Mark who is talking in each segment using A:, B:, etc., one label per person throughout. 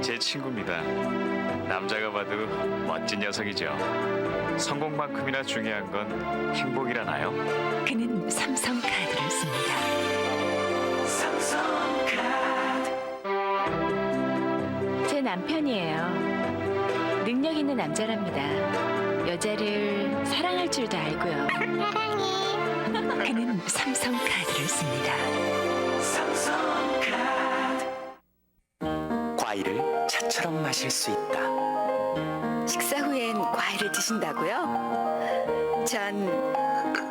A: 제 친구입니다. 남자가 봐도 멋진 녀석이죠. 성공만큼이나 중요한 건 행복이라나요?
B: 그는 삼성카드를 씁니다. 제 남편이에요. 능력 있는 남자랍니다. 여자를 사랑할 줄도 알고요. 그는 삼성카드를 씁니다.
C: 과일을 차처럼 마실 수 있다.
D: 식사 후엔 과일을 드신다고요? 전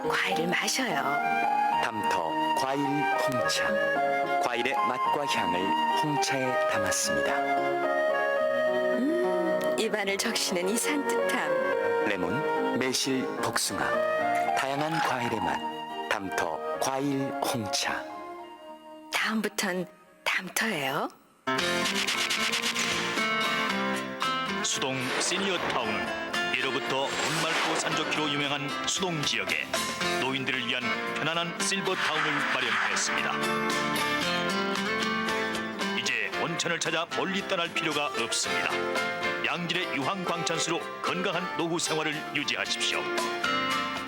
D: 과일을 마셔요.
C: 담터 과일 홍차. 과일의 맛과 향을 홍차에 담았습니다.
D: 입안을 적시는 이 산뜻함.
C: 레몬, 매실, 복숭아. 다양한 과일의 맛. 담터 과일 홍차.
D: 다음부턴 담터예요.
E: 수동 시니어 타운은 예로부터 돈 맑고 산좋기로 유명한 수동 지역에 노인들을 위한 편안한 실버 타운을 마련했습니다. 이제 온천을 찾아 멀리 떠날 필요가 없습니다. 양질의 유황 광천수로 건강한 노후 생활을 유지하십시오.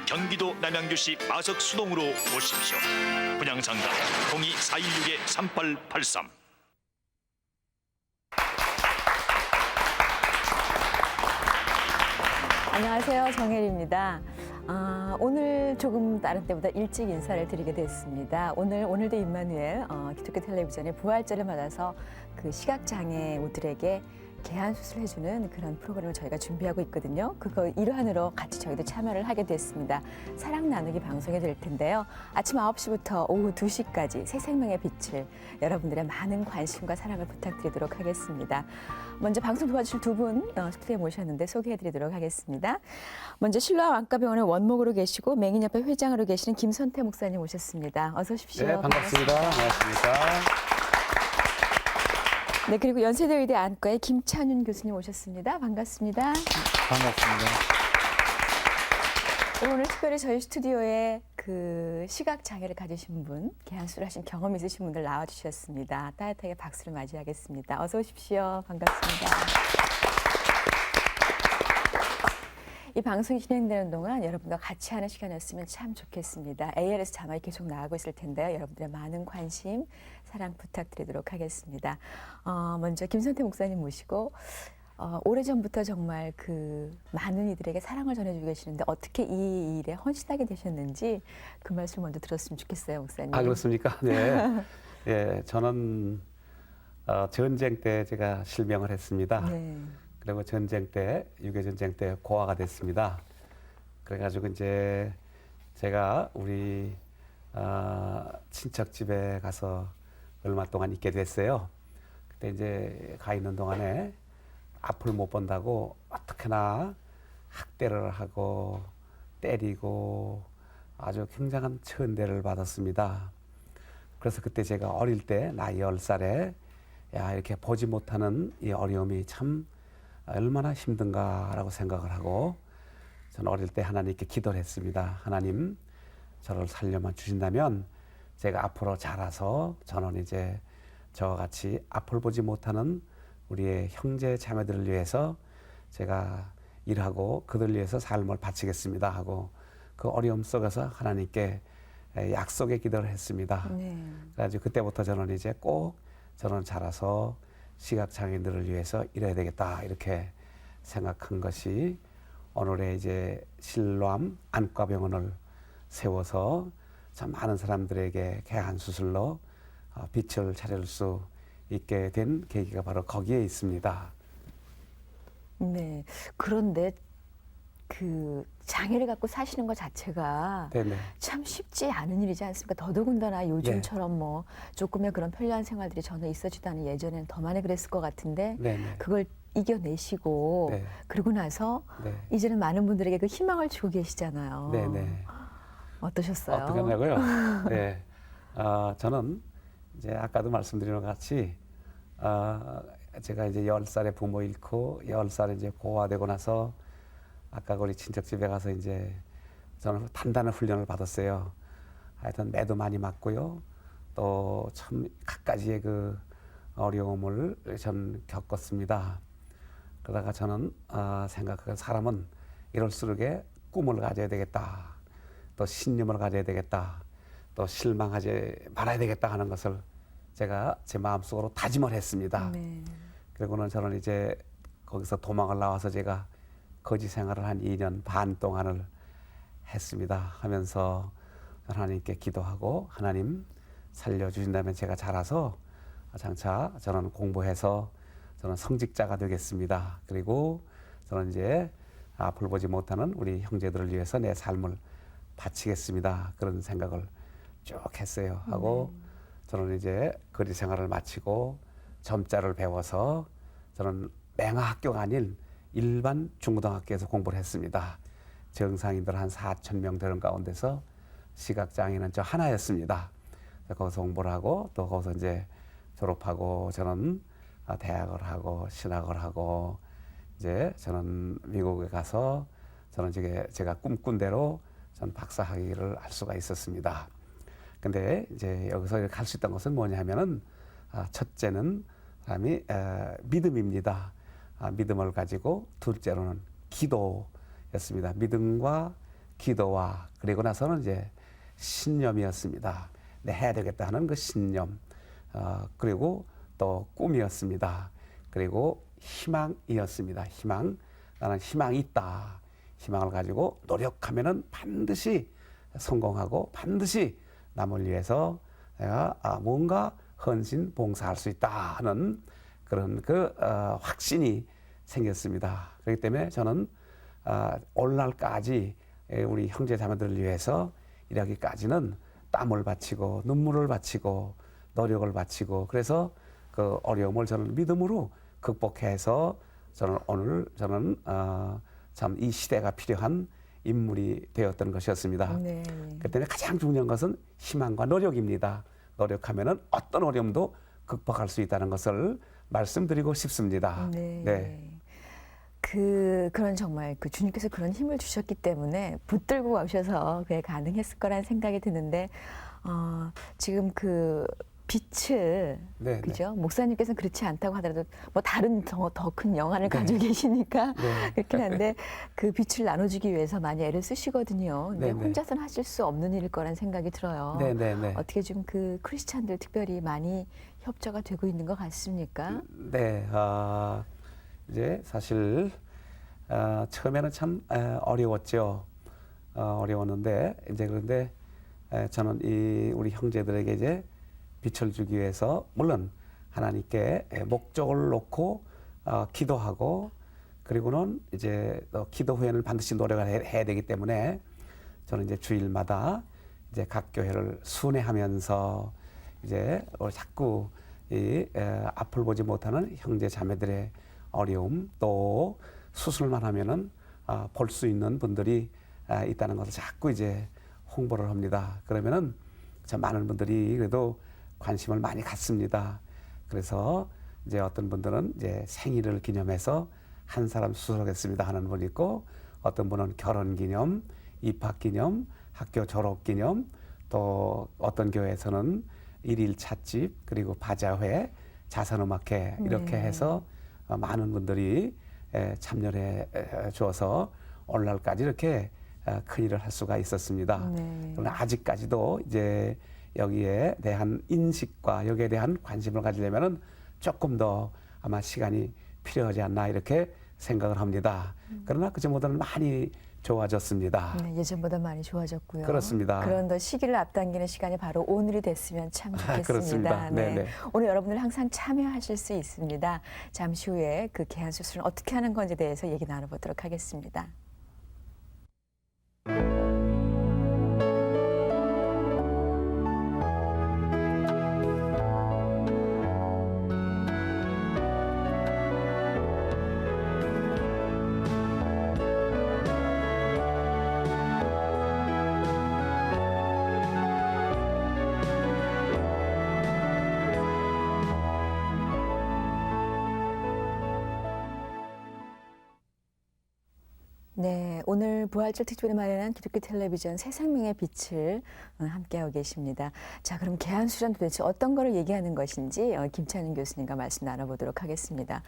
E: 경기도 남양주시 마석 수동으로 오십시오. 분양상가 02-416-3883.
F: 안녕하세요. 정혜리입니다. 오늘 조금 다른 때보다 일찍 인사를 드리게 됐습니다. 오늘도 임마누엘 기독교 텔레비전의 부활절을 맞아서 그 시각장애우들에게 개한 수술해주는 그런 프로그램을 저희가 준비하고 있거든요. 그거 일환으로 같이 저희도 참여를 하게 됐습니다. 사랑 나누기 방송이 될 텐데요. 아침 9시부터 오후 2시까지 새 생명의 빛을 여러분들의 많은 관심과 사랑을 부탁드리도록 하겠습니다. 먼저 방송 도와주실 두 분 스튜디오에 모셨는데 소개해드리도록 하겠습니다. 먼저 신로아 왕가병원의 원목으로 계시고 맹인협회 회장으로 계시는 김선태 목사님 오셨습니다. 어서 오십시오.
G: 네, 반갑습니다. 안녕하십니까.
F: 네, 그리고 연세대 의대 안과의 김찬윤 교수님 오셨습니다. 반갑습니다.
G: 반갑습니다.
F: 그리고 오늘 특별히 저희 스튜디오에 그 시각장애를 가지신 분, 개한수를 하신 경험이 있으신 분들 나와주셨습니다. 따뜻하게 박수를 맞이하겠습니다. 어서 오십시오. 반갑습니다. 이 방송이 진행되는 동안 여러분과 같이 하는 시간이었으면 참 좋겠습니다. ALS 자막이 계속 나가고 있을 텐데요. 여러분들의 많은 관심, 사랑 부탁드리도록 하겠습니다. 먼저 김선태 목사님 모시고 오래전부터 정말 그 많은 이들에게 사랑을 전해주고 계시는데 어떻게 이 일에 헌신하게 되셨는지 그 말씀 먼저 들었으면 좋겠어요, 목사님.
G: 그렇습니까? 네. 예, 저는 전쟁 때 제가 실명을 했습니다.
F: 네.
G: 그리고 전쟁 때, 6.25 전쟁 때 고아가 됐습니다. 그래가지고 이제 제가 우리 친척 집에 가서 얼마 동안 있게 됐어요. 그때 이제 가 있는 동안에 앞을 못 본다고 어떻게나 학대를 하고 때리고 아주 굉장한 천대를 받았습니다. 그래서 그때 제가 어릴 때 나이 10살에 야, 이렇게 보지 못하는 이 어려움이 참 얼마나 힘든가라고 생각을 하고 저는 어릴 때 하나님께 기도를 했습니다. 하나님, 저를 살려만 주신다면 제가 앞으로 자라서 저는 이제 저와 같이 앞을 보지 못하는 우리의 형제 자매들을 위해서 제가 일하고 그들을 위해서 삶을 바치겠습니다 하고 그 어려움 속에서 하나님께 약속의 기도를 했습니다.
F: 네.
G: 그래가지고 그때부터 저는 이제 꼭 저는 자라서 시각장애인들을 위해서 일해야 되겠다 이렇게 생각한 것이 오늘의 이제 실로암 안과병원을 세워서 참 많은 사람들에게 개한 수술로 빛을 차릴 수 있게 된 계기가 바로 거기에 있습니다.
F: 네. 그런데 그 장애를 갖고 사시는 것 자체가
G: 네네.
F: 참 쉽지 않은 일이지 않습니까? 더더군다나 요즘처럼 뭐 조금의 그런 편리한 생활들이 전혀 있어지도 않은 예전에는 더 많이 그랬을 것 같은데
G: 네네.
F: 그걸 이겨내시고
G: 네.
F: 그러고 나서
G: 네.
F: 이제는 많은 분들에게 그 희망을 주고 계시잖아요.
G: 네네.
F: 어떠셨어요?
G: 어떻게 하냐고요? 네. 저는 이제 아까도 말씀드린 것 같이 제가 이제 10살에 부모 잃고 10살에 이제 고아되고 나서 아까 우리 친척 집에 가서 이제 저는 단단한 훈련을 받았어요. 하여튼 매도 많이 맞고요. 또 참 갖가지의 그 어려움을 전 겪었습니다. 그러다가 저는 생각한 사람은 이럴수록에 꿈을 가져야 되겠다. 또 신념을 가져야 되겠다. 또 실망하지 말아야 되겠다 하는 것을 제가 제 마음속으로 다짐을 했습니다.
F: 네.
G: 그리고는 저는 이제 거기서 도망을 나와서 제가 거지 생활을 한 2년 반 동안을 했습니다. 하면서 하나님께 기도하고 하나님 살려주신다면 제가 자라서 장차 저는 공부해서 저는 성직자가 되겠습니다. 그리고 저는 이제 앞을 보지 못하는 우리 형제들을 위해서 내 삶을 바치겠습니다. 그런 생각을 쭉 했어요. 하고 저는 이제 거리 생활을 마치고 점자를 배워서 저는 맹하학교가 아닌 일반 중고등학교에서 공부를 했습니다. 정상인들 한 4천 명 되는 가운데서 시각장애는 저 하나였습니다. 거기서 공부를 하고 또 거기서 이제 졸업하고 저는 대학을 하고 신학을 하고 이제 저는 미국에 가서 저는 제가 꿈꾼 대로 전 박사 학위를 할 수가 있었습니다. 근데 이제 여기서 이렇게 할 수 있던 것은 뭐냐면은 첫째는 사람이 믿음입니다. 믿음을 가지고 둘째로는 기도였습니다. 믿음과 기도와 그리고 나서는 이제 신념이었습니다. 내 해야 되겠다 하는 그 신념 그리고 또 꿈이었습니다. 그리고 희망이었습니다. 희망 나는 희망이 있다. 희망을 가지고 노력하면은 반드시 성공하고 반드시 남을 위해서 내가 뭔가 헌신 봉사할 수 있다 하는 그런 확신이 생겼습니다. 그렇기 때문에 저는 오늘날까지 우리 형제 자매들을 위해서 일하기까지는 땀을 바치고 눈물을 바치고 노력을 바치고 그래서 그 어려움을 저는 믿음으로 극복해서 저는 오늘 저는 참 이 시대가 필요한 인물이 되었던 것이었습니다.
F: 네.
G: 그 때문에 가장 중요한 것은 희망과 노력입니다. 노력하면은 어떤 어려움도 극복할 수 있다는 것을 말씀드리고 싶습니다.
F: 네.
G: 네.
F: 그런 정말 주님께서 그런 힘을 주셨기 때문에 붙들고 오셔서 그게 가능했을 거라는 생각이 드는데 지금 빛을
G: 네,
F: 그죠? 목사님께서는 그렇지 않다고 하더라도 뭐 다른 더 큰 영안을
G: 네.
F: 가지고 계시니까
G: 네.
F: 그렇긴 한데 그 빛을 나눠주기 위해서 많이 애를 쓰시거든요. 근데
G: 네, 네.
F: 혼자서는 하실 수 없는 일일 거라는 생각이 들어요.
G: 네, 네, 네.
F: 어떻게 좀 크리스찬들 특별히 많이 협조가 되고 있는 것 같습니까?
G: 네, 이제 사실 처음에는 참 어려웠죠. 어려웠는데 이제 그런데 저는 우리 형제들에게 이제 빛을 주기 위해서 물론 하나님께 목적을 놓고 기도하고 그리고는 이제 또 기도 후에는 반드시 노력을 해야 되기 때문에 저는 이제 주일마다 이제 각 교회를 순회하면서 이제 자꾸 앞을 보지 못하는 형제 자매들의 어려움 또 수술만 하면은 볼 수 있는 분들이 있다는 것을 자꾸 이제 홍보를 합니다. 그러면은 참 많은 분들이 그래도 관심을 많이 갖습니다. 그래서 이제 어떤 분들은 이제 생일을 기념해서 한 사람 수술하겠습니다 하는 분이 있고 어떤 분은 결혼 기념, 입학 기념, 학교 졸업 기념 또 어떤 교회에서는 일일 찻집 그리고 바자회, 자선음악회 이렇게 해서 많은 분들이 참여해 주어서 오늘날까지 이렇게 큰 일을 할 수가 있었습니다.
F: 네.
G: 그러나 아직까지도 이제 여기에 대한 인식과 여기에 대한 관심을 가지려면은 조금 더 아마 시간이 필요하지 않나 이렇게 생각을 합니다. 그러나 그전보다는 많이 좋아졌습니다.
F: 네, 예전보다 많이 좋아졌고요.
G: 그렇습니다.
F: 그런 더 시기를 앞당기는 시간이 바로 오늘이 됐으면 참 좋겠습니다.
G: 그렇습니다. 네네.
F: 오늘 여러분들 항상 참여하실 수 있습니다. 잠시 후에 그 개한 수술은 어떻게 하는 건지에 대해서 얘기 나눠보도록 하겠습니다. 네, 오늘 부활절 특집으로 마련한 기독교 텔레비전 새 생명의 빛을 함께하고 계십니다. 자, 그럼 개안수란 도대체 어떤 거를 얘기하는 것인지 김찬인 교수님과 말씀 나눠보도록 하겠습니다.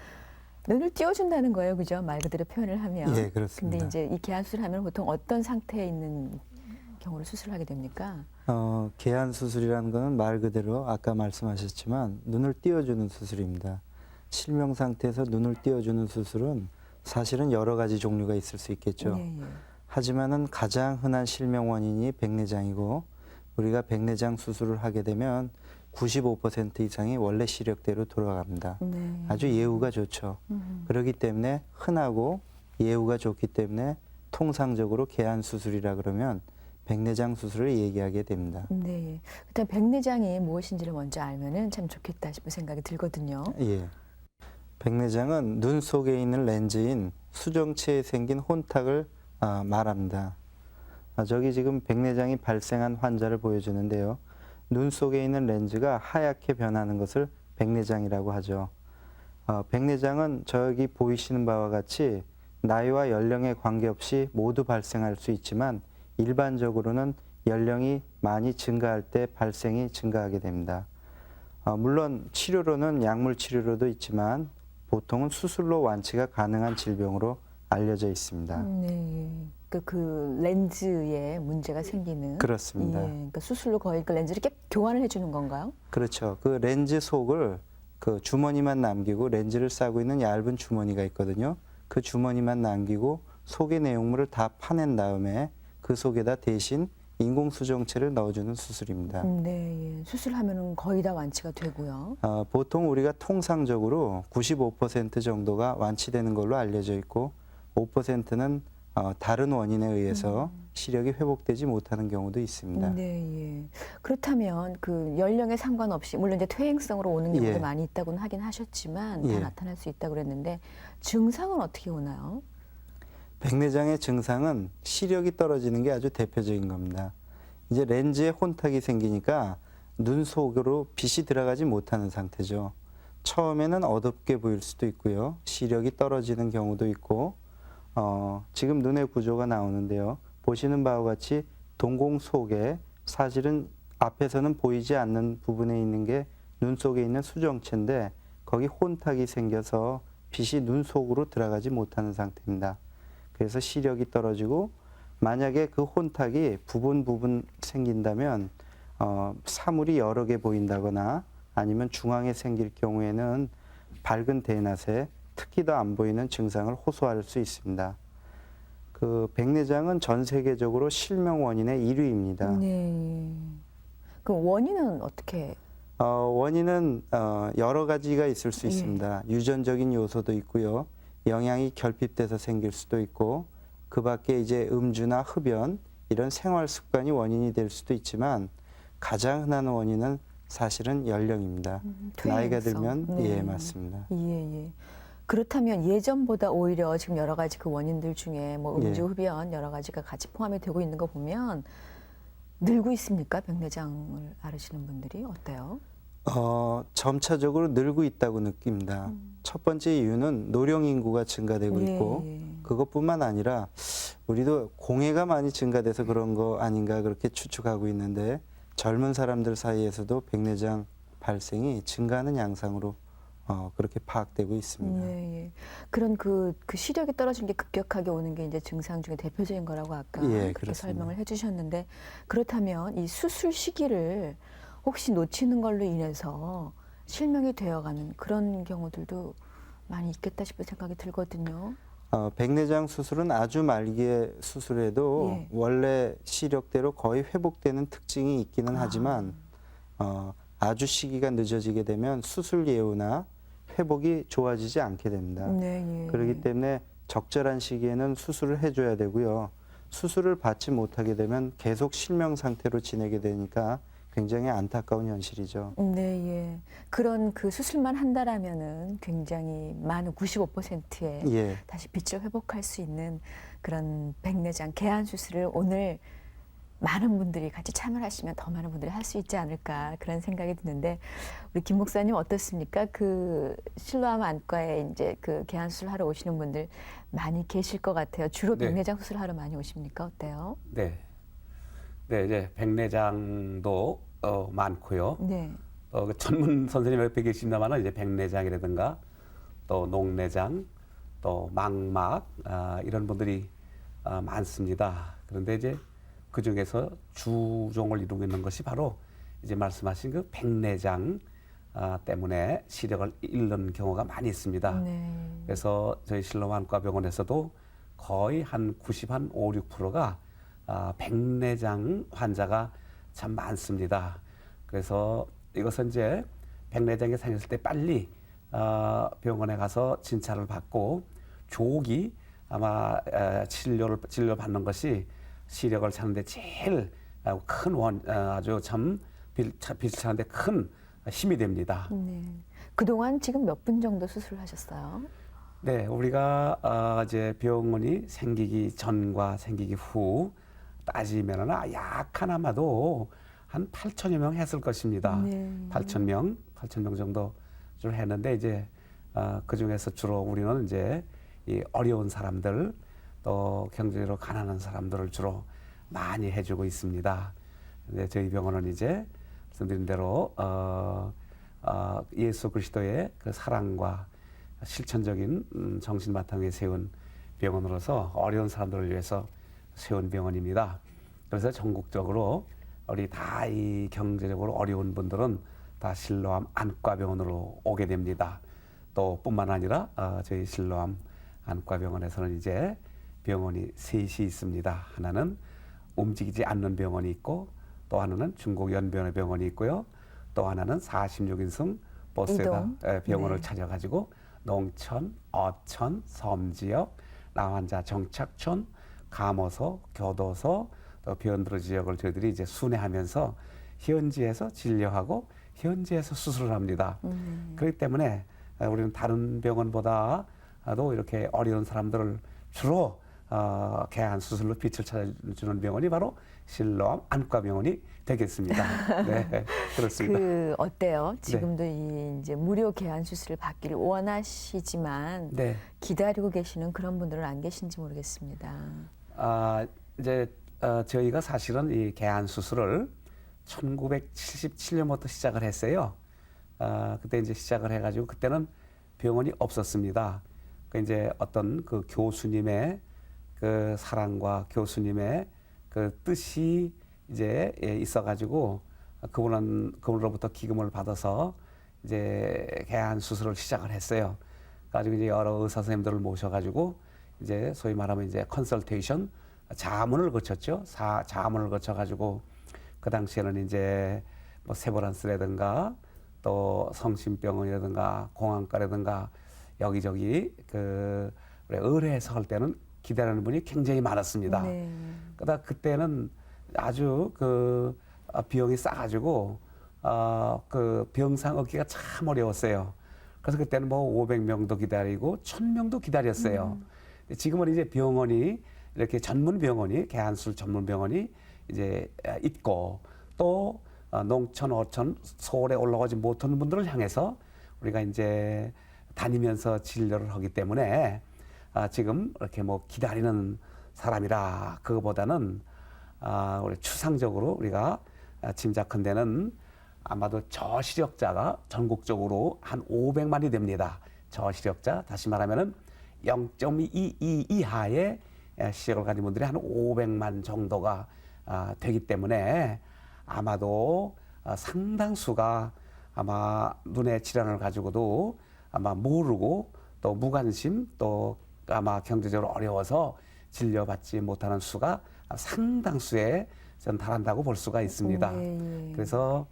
F: 눈을 띄워준다는 거예요, 그죠? 말 그대로 표현을 하면.
H: 예, 그렇습니다.
F: 근데 이제 이 개안수를 하면 보통 어떤 상태에 있는 경우로 수술을 하게 됩니까?
H: 개안 수술이라는 것은 말 그대로 아까 말씀하셨지만 눈을 띄워주는 수술입니다. 실명 상태에서 눈을 띄워주는 수술은 사실은 여러 가지 종류가 있을 수 있겠죠.
F: 예, 예.
H: 하지만은 가장 흔한 실명 원인이 백내장이고 우리가 백내장 수술을 하게 되면 95% 이상이 원래 시력대로 돌아갑니다.
F: 네.
H: 아주 예후가 좋죠. 그렇기 때문에 흔하고 예후가 좋기 때문에 통상적으로 개안 수술이라 그러면 백내장 수술을 얘기하게 됩니다.
F: 네. 일단 백내장이 무엇인지를 먼저 알면은 참 좋겠다 싶은 생각이 들거든요.
H: 예. 백내장은 눈 속에 있는 렌즈인 수정체에 생긴 혼탁을 말합니다. 저기 지금 백내장이 발생한 환자를 보여주는데요. 눈 속에 있는 렌즈가 하얗게 변하는 것을 백내장이라고 하죠. 백내장은 저기 보이시는 바와 같이 나이와 연령에 관계없이 모두 발생할 수 있지만 일반적으로는 연령이 많이 증가할 때 발생이 증가하게 됩니다. 물론 치료로는 약물 치료로도 있지만 보통은 수술로 완치가 가능한 질병으로 알려져 있습니다.
F: 네. 그 렌즈에 문제가 생기는.
H: 그렇습니다.
F: 예. 그러니까 수술로 거의 그 렌즈를 교환을 해주는 건가요?
H: 그렇죠. 그 렌즈 속을 그 주머니만 남기고 렌즈를 싸고 있는 얇은 주머니가 있거든요. 그 주머니만 남기고 속의 내용물을 다 파낸 다음에 그 속에다 대신 인공수정체를 넣어주는 수술입니다.
F: 네, 예. 수술하면은 거의 다 완치가 되고요.
H: 보통 우리가 통상적으로 95% 정도가 완치되는 걸로 알려져 있고 5%는 다른 원인에 의해서 시력이 회복되지 못하는 경우도 있습니다.
F: 네, 예. 그렇다면 그 연령에 상관없이 물론 이제 퇴행성으로 오는 경우도
H: 예.
F: 많이 있다고는 하긴 하셨지만
H: 예.
F: 다 나타날 수 있다고 그랬는데 증상은 어떻게 오나요?
H: 백내장의 증상은 시력이 떨어지는 게 아주 대표적인 겁니다. 이제 렌즈에 혼탁이 생기니까 눈 속으로 빛이 들어가지 못하는 상태죠. 처음에는 어둡게 보일 수도 있고요. 시력이 떨어지는 경우도 있고 지금 눈의 구조가 나오는데요. 보시는 바와 같이 동공 속에 사실은 앞에서는 보이지 않는 부분에 있는 게 눈 속에 있는 수정체인데 거기 혼탁이 생겨서 빛이 눈 속으로 들어가지 못하는 상태입니다. 그래서 시력이 떨어지고 만약에 그 혼탁이 부분 생긴다면 사물이 여러 개 보인다거나 아니면 중앙에 생길 경우에는 밝은 대낮에 특히 더 안 보이는 증상을 호소할 수 있습니다. 그 백내장은 전 세계적으로 실명 원인의 1위입니다.
F: 네. 그 원인은 어떻게?
H: 원인은 여러 가지가 있을 수
F: 예.
H: 있습니다. 유전적인 요소도 있고요. 영양이 결핍돼서 생길 수도 있고 그 밖에 이제 음주나 흡연 이런 생활 습관이 원인이 될 수도 있지만 가장 흔한 원인은 사실은 연령입니다. 나이가 들면
F: 네.
H: 예, 맞습니다.
F: 예. 그렇다면 예전보다 오히려 지금 여러 가지 그 원인들 중에 뭐 음주,
H: 예.
F: 흡연 여러 가지가 같이 포함이 되고 있는 거 보면 늘고 있습니까? 백내장을 앓으시는 분들이 어때요?
H: 점차적으로 늘고 있다고 느낍니다. 첫 번째 이유는 노령 인구가 증가되고 있고
F: 예.
H: 그것뿐만 아니라 우리도 공해가 많이 증가돼서 그런 거 아닌가 그렇게 추측하고 있는데 젊은 사람들 사이에서도 백내장 발생이 증가하는 양상으로 그렇게 파악되고 있습니다.
F: 네. 그런 그 시력이 떨어지는 게 급격하게 오는 게 이제 증상 중에 대표적인 거라고 아까
H: 예,
F: 그렇게
H: 그렇습니다.
F: 설명을 해주셨는데 그렇다면 이 수술 시기를 혹시 놓치는 걸로 인해서 실명이 되어가는 그런 경우들도 많이 있겠다 싶은 생각이 들거든요.
H: 백내장 수술은 아주 말기에 수술해도
F: 예.
H: 원래 시력대로 거의 회복되는 특징이 있기는 하지만 아주 시기가 늦어지게 되면 수술 예후나 회복이 좋아지지 않게 됩니다.
F: 네, 예.
H: 그렇기 때문에 적절한 시기에는 수술을 해줘야 되고요. 수술을 받지 못하게 되면 계속 실명 상태로 지내게 되니까 굉장히 안타까운 현실이죠.
F: 네, 예. 그런 그 수술만 한다라면은 굉장히 많은 95%의
H: 예.
F: 다시 빛을 회복할 수 있는 그런 백내장 개안 수술을 오늘 많은 분들이 같이 참여하시면 더 많은 분들이 할 수 있지 않을까 그런 생각이 드는데 우리 김 목사님 어떻습니까? 그 실로암 안과에 이제 그 개안 수술 하러 오시는 분들 많이 계실 것 같아요. 주로
G: 네.
F: 백내장 수술 하러 많이 오십니까? 어때요?
G: 네. 네, 이제 백내장도 많고요.
F: 네.
G: 그 전문 선생님 옆에 계신다마는 이제 백내장이라든가 또 녹내장, 또 망막 이런 분들이 많습니다. 그런데 이제 그 중에서 주종을 이루고 있는 것이 바로 이제 말씀하신 그 백내장 때문에 시력을 잃는 경우가 많이 있습니다.
F: 네.
G: 그래서 저희 신로안과병원에서도 거의 한 5, 6%가 백내장 환자가 참 많습니다. 그래서 이것은 이제 백내장이 생겼을 때 빨리 병원에 가서 진찰을 받고 조기 아마 진료 받는 것이 시력을 찾는데 제일 큰 아주 참 빛을 찾는데 큰 힘이 됩니다.
F: 네. 그동안 지금 몇 분 정도 수술하셨어요?
G: 네, 우리가 이제 병원이 생기기 전과 생기기 후 따지면은 약 하나마도 한 8천여 명 했을 것입니다.
F: 네.
G: 8천 명 정도 좀 했는데 이제 그 중에서 주로 우리는 이제 이 어려운 사람들 또 경제적으로 가난한 사람들을 주로 많이 해주고 있습니다. 근데 저희 병원은 이제 말씀드린 대로 예수 그리스도의 그 사랑과 실천적인 정신 바탕에 세운 병원으로서 어려운 사람들을 위해서 세운 병원입니다. 그래서 전국적으로 우리 다 이 경제적으로 어려운 분들은 다 실로암 안과병원으로 오게 됩니다. 또 뿐만 아니라 저희 실로암 안과병원에서는 이제 병원이 셋이 있습니다. 하나는 움직이지 않는 병원이 있고 또 하나는 중국연변의 병원이 있고요. 또 하나는 46인승 버스에다 병원을
F: 네.
G: 찾아가지고 농촌, 어촌, 섬지역, 나환자 정착촌, 감호소, 교도소, 또 변두리 지역을 저희들이 이제 순회하면서 현지에서 진료하고 현지에서 수술을 합니다. 그렇기 때문에 우리는 다른 병원보다도 이렇게 어려운 사람들을 주로 개안 수술로 빛을 찾아주는 병원이 바로 실로암 안과병원이 되겠습니다. 네, 그렇습니다.
F: 그 어때요? 지금도 이 이제 무료 개안 수술을 받기를 원하시지만
G: 네. 기다리고
F: 계시는 그런 분들은 안 계신지 모르겠습니다.
G: 이제 저희가 사실은 이 개안 수술을 1977년부터 시작을 했어요. 그때 이제 시작을 해가지고 그때는 병원이 없었습니다. 그 이제 어떤 그 교수님의 그 사랑과 교수님의 그 뜻이 이제 있어가지고 그분으로부터 기금을 받아서 이제 개안 수술을 시작을 했어요. 가지고 이제 여러 의사 선생님들을 모셔가지고 이제 소위 말하면 이제 컨설테이션 자문을 거쳤죠. 자문을 거쳐가지고 그 당시에는 이제 뭐 세브란스라든가 또 성심병원이라든가 공안과라든가 여기저기 그 의뢰해서 할 때는 기다리는 분이 굉장히 많았습니다.
F: 네.
G: 그러다 그때는 아주 그 비용이 싸가지고 그 병상 얻기가 참 어려웠어요. 그래서 그때는 뭐 500명도 기다리고 1000명도 기다렸어요. 지금은 이제 병원이 이렇게 전문 병원이 개안술 전문 병원이 이제 있고 또 농촌, 어촌, 서울에 올라가지 못하는 분들을 향해서 우리가 이제 다니면서 진료를 하기 때문에 지금 이렇게 뭐 기다리는 사람이라 그거보다는 우리 추상적으로 우리가 짐작한 데는 아마도 저시력자가 전국적으로 한 500만이 됩니다. 저시력자 다시 말하면은 0.22 이하의 시력을 가진 분들이 한 500만 정도가 되기 때문에 아마도 상당수가 아마 눈의 질환을 가지고도 아마 모르고 또 무관심 또 아마 경제적으로 어려워서 진료받지 못하는 수가 상당수에 달한다고 볼 수가 있습니다.
F: 네.
G: 그래서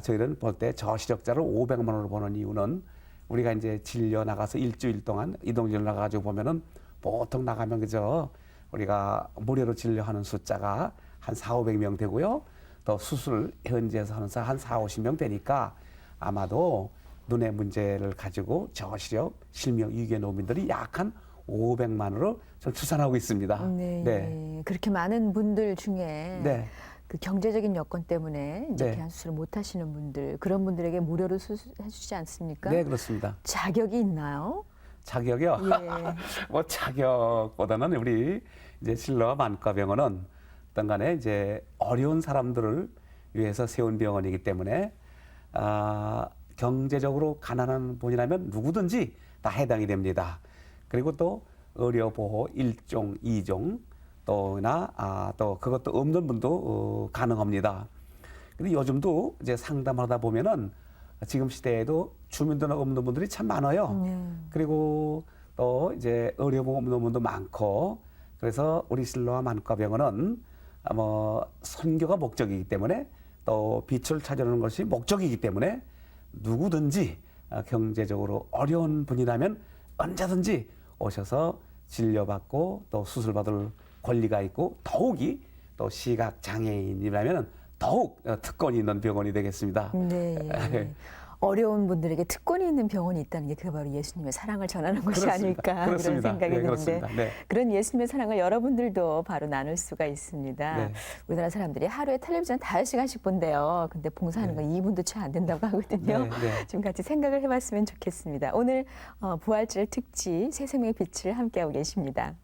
G: 저희는 볼 때 저시력자를 500만 원으로 보는 이유는 우리가 이제 진료 나가서 일주일 동안 이동진료 나가가지고 보면은 보통 나가면 그저 우리가 무료로 진료하는 숫자가 한 400~500명 되고요. 또 수술 현지에서 하는 사람 한 40~50명 되니까 아마도 눈의 문제를 가지고 저시력, 실명, 위궤 노민들이 약 한 500만으로 좀 추산하고 있습니다.
F: 네. 그렇게 많은 분들 중에
G: 네.
F: 그 경제적인 여건 때문에 이제
G: 네.
F: 개안 수술을 못 하시는 분들, 그런 분들에게 무료로 수술해 주지 않습니까?
G: 네, 그렇습니다.
F: 자격이 있나요?
G: 자격이요?
F: 예.
G: 뭐 자격보다는 우리 이제 실로와 만과병원은 어떤 간에 이제 어려운 사람들을 위해서 세운 병원이기 때문에 경제적으로 가난한 분이라면 누구든지 다 해당이 됩니다. 그리고 또 의료보호 1종, 2종 또나 또 그것도 없는 분도 가능합니다. 근데 요즘도 이제 상담하다 보면은 지금 시대에도 주민등록 없는 분들이 참 많아요. 그리고 또 이제 의료보험 없는 분도 많고, 그래서 우리 실로와 만과병원은 뭐 선교가 목적이기 때문에 또 빛을 찾아오는 것이 목적이기 때문에 누구든지 경제적으로 어려운 분이라면 언제든지 오셔서 진료받고 또 수술받을 권리가 있고, 더욱이 또 시각 장애인이라면 더욱 특권이 있는 병원이 되겠습니다.
F: 네. 어려운 분들에게 특권이 있는 병원이 있다는 게 그게 바로 예수님의 사랑을 전하는 것이 아닐까 그런 생각이 드는데,
G: 그렇습니다. 네.
F: 그런 예수님의 사랑을 여러분들도 바로 나눌 수가 있습니다.
G: 네.
F: 우리나라 사람들이 하루에 텔레비전 5시간씩 본대요. 근데 봉사하는 건 2분도 채 안 된다고 하거든요.
G: 네.
F: 좀 같이 생각을 해봤으면 좋겠습니다. 오늘 부활절 특집 새 생명의 빛을 함께하고 계십니다.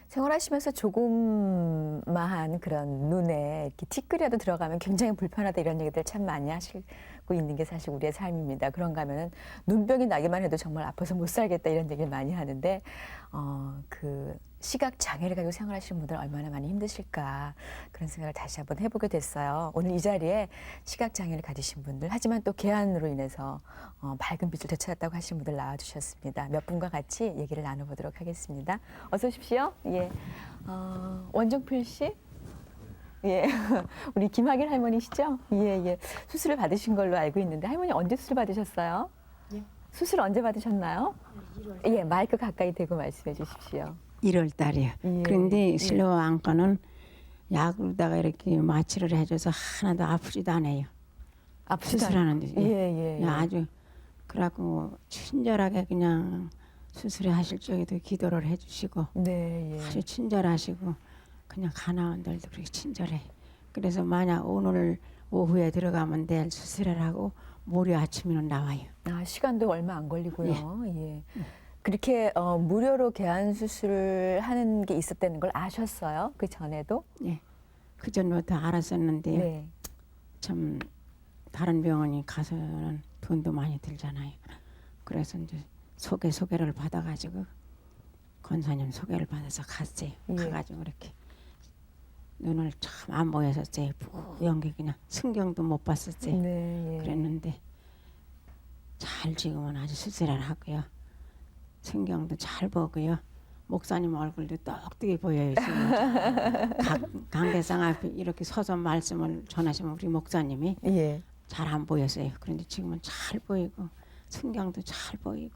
F: 생활하시면서 조그마한 그런 눈에 이렇게 티끌이라도 들어가면 굉장히 불편하다, 이런 얘기들 참 많이 하시고 있는 게 사실 우리의 삶입니다. 그런가 하면은 눈병이 나기만 해도 정말 아파서 못 살겠다, 이런 얘기를 많이 하는데 그 시각 장애를 가지고 생활하시는 분들 얼마나 많이 힘드실까, 그런 생각을 다시 한번 해보게 됐어요. 오늘 이 자리에 시각 장애를 가지신 분들, 하지만 또 개안으로 인해서 밝은 빛을 되찾았다고 하시는 분들 나와주셨습니다. 몇 분과 같이 얘기를 나눠보도록 하겠습니다. 어서 오십시오. 예, 원정필 씨. 예, 우리 김학일 할머니시죠? 예. 수술을 받으신 걸로 알고 있는데, 할머니 언제 수술 받으셨어요?
I: 예.
F: 수술 언제 받으셨나요? 예, 마이크 가까이 대고 말씀해 주십시오.
I: 1월 달이요.
F: 예.
I: 그런데 실로 안과는 약으로다가 이렇게 마취를 해줘서 하나도 아프지도 않아요. 수술하는데
F: 예.
I: 아주 그래갖고 친절하게 그냥 수술을 하실 적에도 기도를 해주시고
F: 네, 예.
I: 아주 친절하시고 그냥 간호원들도 그렇게 친절해. 그래서 만약 오늘 오후에 들어가면 내일 수술을 하고 모레 아침에는 나와요.
F: 시간도 얼마 안 걸리고요. 예. 그렇게 무료로 개안 수술을 하는 게 있었다는 걸 아셨어요? 그 전에도?
I: 예. 그 전부터 알았었는데요.
F: 네.
I: 참 다른 병원이 가서는 돈도 많이 들잖아요. 그래서 이제 소개를 받아가지고 권사님 소개를 받아서 갔어요.
F: 예.
I: 가가지고 이렇게 눈을 참 안 보였었어요. 뿌연 게 그냥 승경도 못 봤었어요.
F: 네, 예.
I: 그랬는데 잘 지금은 아주 수술을 하고요. 성경도 잘 보고요. 목사님 얼굴도 똑똑히 보여요. 강대상 앞에 이렇게 서서 말씀을 전하시면 우리 목사님이
F: 예.
I: 잘 안 보였어요. 그런데 지금은 잘 보이고 성경도 잘 보이고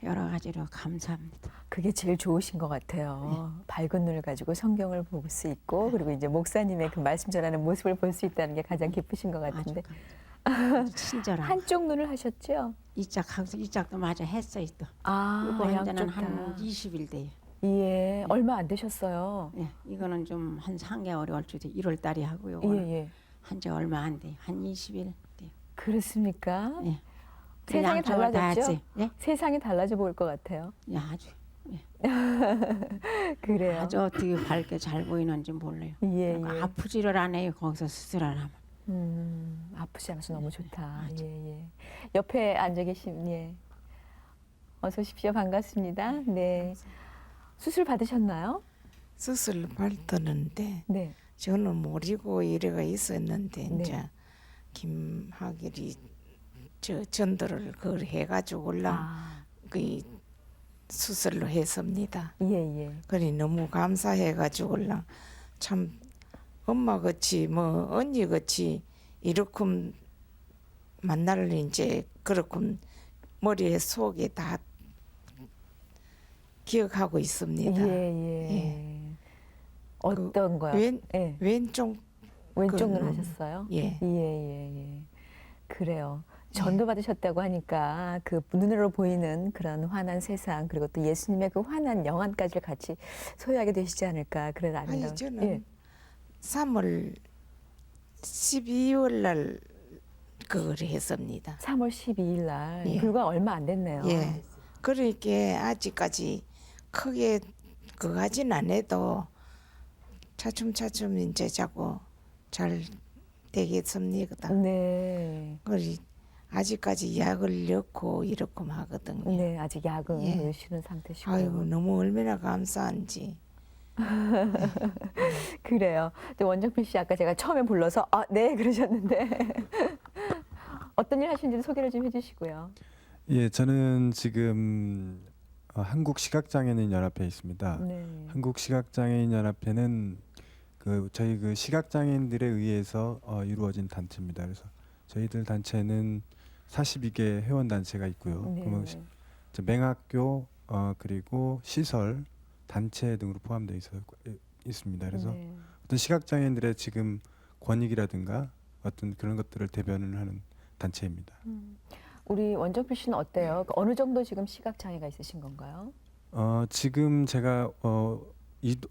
I: 여러 가지로 감사합니다.
F: 그게 제일 좋으신 것 같아요. 밝은 눈을 가지고 성경을 볼 수 있고, 그리고 이제 목사님의 그 말씀 전하는 모습을 볼 수 있다는 게 가장 기쁘신 것 같은데.
I: 아주 친절한.
F: 한쪽 눈을 하셨죠?
I: 이짝하고 이짝도 마저 했어요 또.
F: 아,
I: 이거 현재는
F: 양쪽
I: 한
F: 다.
I: 20일 돼요.
F: 예, 얼마 안 되셨어요.
I: 예, 이거는 좀 한 3개월이 올 수도 1월 달에 하고요.
F: 예.
I: 한지 얼마 안 돼요. 한 20일 돼요.
F: 그렇습니까?
I: 예.
F: 세상이
I: 양쪽을 다
F: 달라졌죠?
I: 했지. 예?
F: 세상이 달라져 보일 것 같아요.
I: 예, 아주
F: 그래요.
I: 아주 어떻게 밝게 잘 보이는지 몰라요.
F: 예.
I: 아프지를 않아요. 거기서 수술을 하면.
F: 아프지 않아서 너무 좋다. 예. 옆에 앉아 계신, 예. 어서 오십시오. 반갑습니다. 네. 수술 받으셨나요?
J: 수술 받았는데
F: 네.
J: 저는 모르고 이래가 있었는데
F: 네.
J: 이제 김학일이 저 전도를 그걸 해가지고 올라 그 수술로 했습니다.
F: 예, 예.
J: 그래 너무 감사해가지고 참 엄마 같이 뭐 언니 같이 이렇게 만나를 이제 그렇게 머리에 속에 다 기억하고 있습니다.
F: 예, 예. 어떤 거요? 예.
J: 왼쪽
F: 왼쪽 눈
J: 그,
F: 하셨어요?
J: 예.
F: 예. 그래요. 전도 받으셨다고 하니까 그 눈으로 보이는 그런 환한 세상 그리고 또 예수님의 그 환한 영안까지를 같이 소유하게 되시지 않을까 그런 아름다운.
J: 아니 저는
F: 예.
J: 3월 12월 날 그걸 했습니다.
F: 3월 12일 날
J: 예.
F: 불과 얼마 안 됐네요.
J: 예. 그러니까 아직까지 크게 그거까지는 안 해도 차츰차츰 이제 자꾸 잘 되겠습니다.
F: 네.
J: 그리 아직까지 약을 넣고 이렇게 하거든요.
F: 네, 아직 약은
J: 예.
F: 넣으시는 상태시고요.
J: 아이고 너무 얼마나 감사한지.
F: 그래요. 근데 원정필 씨 아까 제가 처음에 불러서 네 그러셨는데 어떤 일 하시는지 소개를 좀 해주시고요.
K: 예, 저는 지금 한국시각장애인 연합회에 있습니다.
F: 네.
K: 한국시각장애인 연합회는 저희 그 시각장애인들에 의해서 이루어진 단체입니다. 그래서 저희들 단체는 42개 회원 단체가 있고요.
F: 네.
K: 그러면 맹학교 그리고 시설 단체 등으로 포함되어 있습니다. 그래서
F: 네.
K: 어떤 시각장애인들의 지금 권익이라든가 어떤 그런 것들을 대변을 하는 단체입니다.
F: 우리 원정필 씨는 어때요? 어느 정도 지금 시각 장애가 있으신 건가요?
K: 지금 제가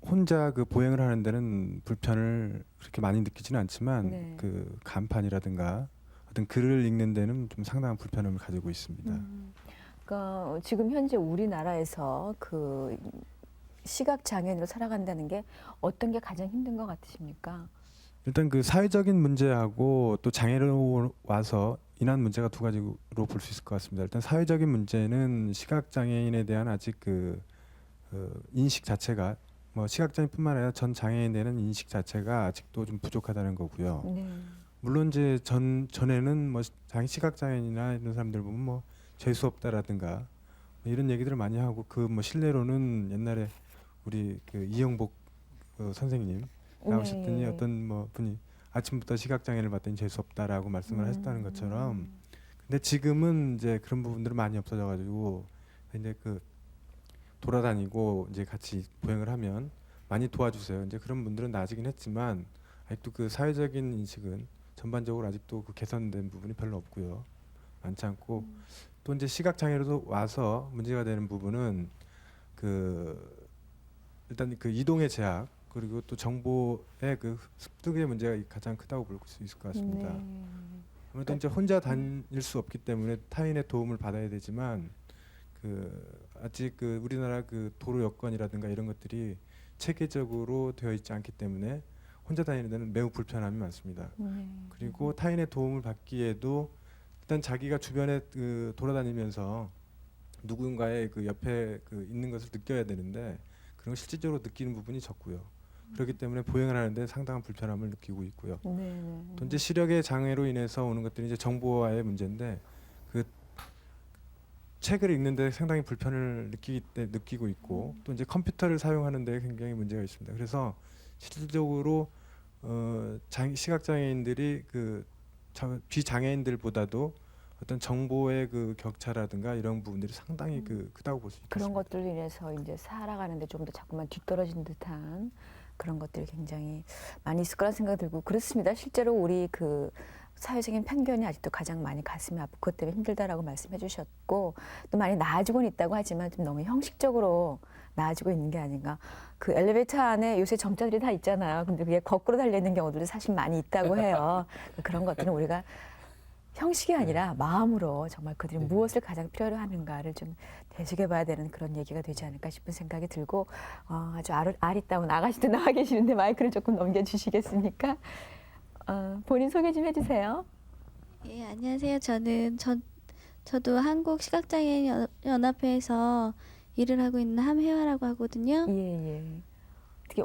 K: 혼자 그 보행을 하는 데는 불편을 그렇게 많이 느끼지는 않지만
F: 네.
K: 그 간판이라든가 어떤 글을 읽는 데는 좀 상당한 불편함을 가지고 있습니다.
F: 그러니까 지금 현재 우리나라에서 그 시각 장애인으로 살아간다는 게 어떤 게 가장 힘든 것 같으십니까?
K: 일단 그 사회적인 문제하고 또 장애로 와서 인한 문제가 두 가지로 볼 수 있을 것 같습니다. 일단 사회적인 문제는 시각 장애인에 대한 아직 그 인식 자체가 뭐 시각 장애뿐만 아니라 전 장애인에 대한 인식 자체가 아직도 좀 부족하다는 거고요.
F: 네.
K: 물론 이제 전에는 뭐 시각 장애인이나 이런 사람들 보면 뭐 재수 없다라든가 뭐 이런 얘기들을 많이 하고 그 뭐 실례로는 옛날에 우리 그 이영복 선생님 나오셨더니
F: 네.
K: 어떤 뭐 분이 아침부터 시각 장애를 봤더니 재수 없다라고 말씀을 하셨다는 것처럼 근데 지금은 이제 그런 부분들은 많이 없어져 가지고 이제 그 돌아다니고 이제 같이 보행을 하면 많이 도와주세요. 이제 그런 분들은 나아지긴 했지만 아직도 그 사회적인 인식은 전반적으로 아직도 그 개선된 부분이 별로 없고요. 많지 않고 또 이제 시각 장애로도 와서 문제가 되는 부분은 그 일단 그 이동의 제약 그리고 또 정보의 그 습득의 문제가 가장 크다고 볼 수 있을 것 같습니다.
F: 네.
K: 아무래도 이제 혼자 다닐 수 없기 때문에 타인의 도움을 받아야 되지만 그 아직 그 우리나라 그 도로 여건이라든가 이런 것들이 체계적으로 되어 있지 않기 때문에 혼자 다니는 데는 매우 불편함이 많습니다. 그리고 타인의 도움을 받기에도 일단 자기가 주변에 그 돌아다니면서 누군가의 그 옆에 그 있는 것을 느껴야 되는데 그런 걸 실질적으로 느끼는 부분이 적고요. 그렇기 때문에 보행을 하는데 상당한 불편함을 느끼고 있고요. 또 이제 시력의 장애로 인해서 오는 것들이 이제 정보와의 문제인데 그 책을 읽는데 상당히 불편을 느끼고 있고 또 이제 컴퓨터를 사용하는데 굉장히 문제가 있습니다. 그래서 실질적으로 시각 장애인들이 그 비장애인들보다도 어떤 정보의 그 격차라든가 이런 부분들이 상당히 그 크다고 볼 수 있습니다.
F: 그런 것들로 인해서 이제 살아가는데 좀 더 자꾸만 뒤떨어진 듯한 그런 것들이 굉장히 많이 있을 거란 생각이 들고 그렇습니다. 실제로 우리 그 사회적인 편견이 아직도 가장 많이 가슴이 아프고 그것 때문에 힘들다라고 말씀해 주셨고 또 많이 나아지고는 있다고 하지만 좀 너무 형식적으로 나아지고 있는 게 아닌가. 그 엘리베이터 안에 요새 점자들이 다 있잖아요. 근데 그게 거꾸로 달려있는 경우들도 사실 많이 있다고 해요. 그런 것들은 우리가 형식이 아니라 마음으로 정말 그들이 무엇을 가장 필요로 하는가를 좀 되새겨봐야 되는 그런 얘기가 되지 않을까 싶은 생각이 들고 아주 아리따운 아가씨도 나와 계시는데 마이크를 조금 넘겨주시겠습니까? 본인 소개 좀 해주세요.
L: 예, 안녕하세요. 저도 한국 시각장애인 연합회에서 일을 하고 있는 함혜화라고 하거든요.
F: 예. 어떻게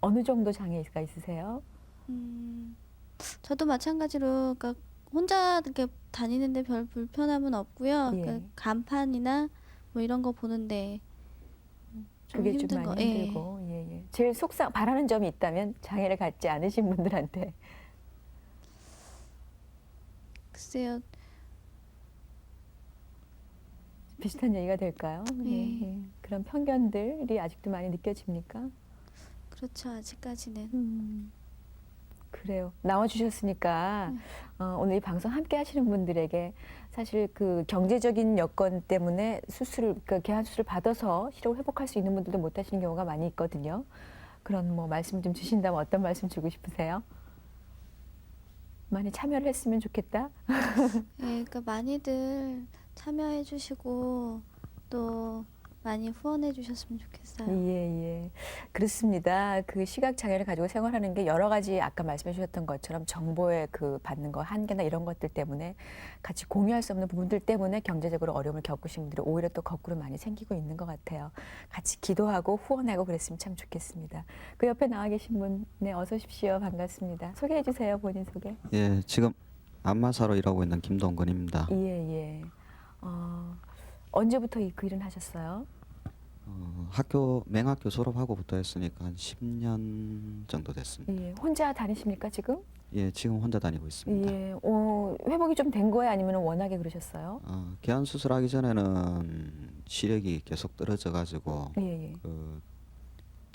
F: 어느 정도 장애가 있으세요?
L: 저도 마찬가지로 그러니까 혼자 이렇게 다니는데 별 불편함은 없고요.
F: 예.
L: 그러니까 간판이나 뭐 이런 거 보는데 좀
F: 그게 좀
L: 힘든 거.
F: 많이
L: 예.
F: 힘들고, 예, 예. 제일 바라는 점이 있다면 장애를 갖지 않으신 분들한테
L: 글쎄요.
F: 비슷한 얘기가 될까요?
L: 네.
F: 예. 그런 편견들이 아직도 많이 느껴집니까?
L: 그렇죠. 아직까지는.
F: 그래요. 나와주셨으니까 오늘 이 방송 함께 하시는 분들에게 사실 그 경제적인 여건 때문에 개한 수술을 받아서 시력을 회복할 수 있는 분들도 못 하시는 경우가 많이 있거든요. 그런 뭐 말씀 좀 주신다면 어떤 말씀 주고 싶으세요? 많이 참여를 했으면 좋겠다.
L: 예, 그러니까 많이들 참여해 주시고 또 많이 후원해 주셨으면 좋겠어요.
F: 예, 예. 그렇습니다. 그 시각 장애를 가지고 생활하는 게 여러 가지 아까 말씀해 주셨던 것처럼 정보의 그 받는 거 한계나 이런 것들 때문에 같이 공유할 수 없는 부분들 때문에 경제적으로 어려움을 겪으신 분들이 오히려 또 거꾸로 많이 생기고 있는 것 같아요. 같이 기도하고 후원하고 그랬으면 참 좋겠습니다. 그 옆에 나와 계신 분, 네, 어서 오십시오. 반갑습니다. 소개해 주세요. 본인 소개.
M: 예, 지금 안마사로 일하고 있는 김동건입니다.
F: 예, 예. 언제부터 그 일은 하셨어요?
M: 맹학교 졸업하고부터 했으니까 한 10년 정도 됐습니다.
F: 예, 혼자 다니십니까 지금?
M: 예, 지금 혼자 다니고 있습니다.
F: 예, 회복이 좀 된 거예요? 아니면 워낙에 그러셨어요?
M: 개안 수술하기 전에는 시력이 계속 떨어져가지고
F: 예, 예.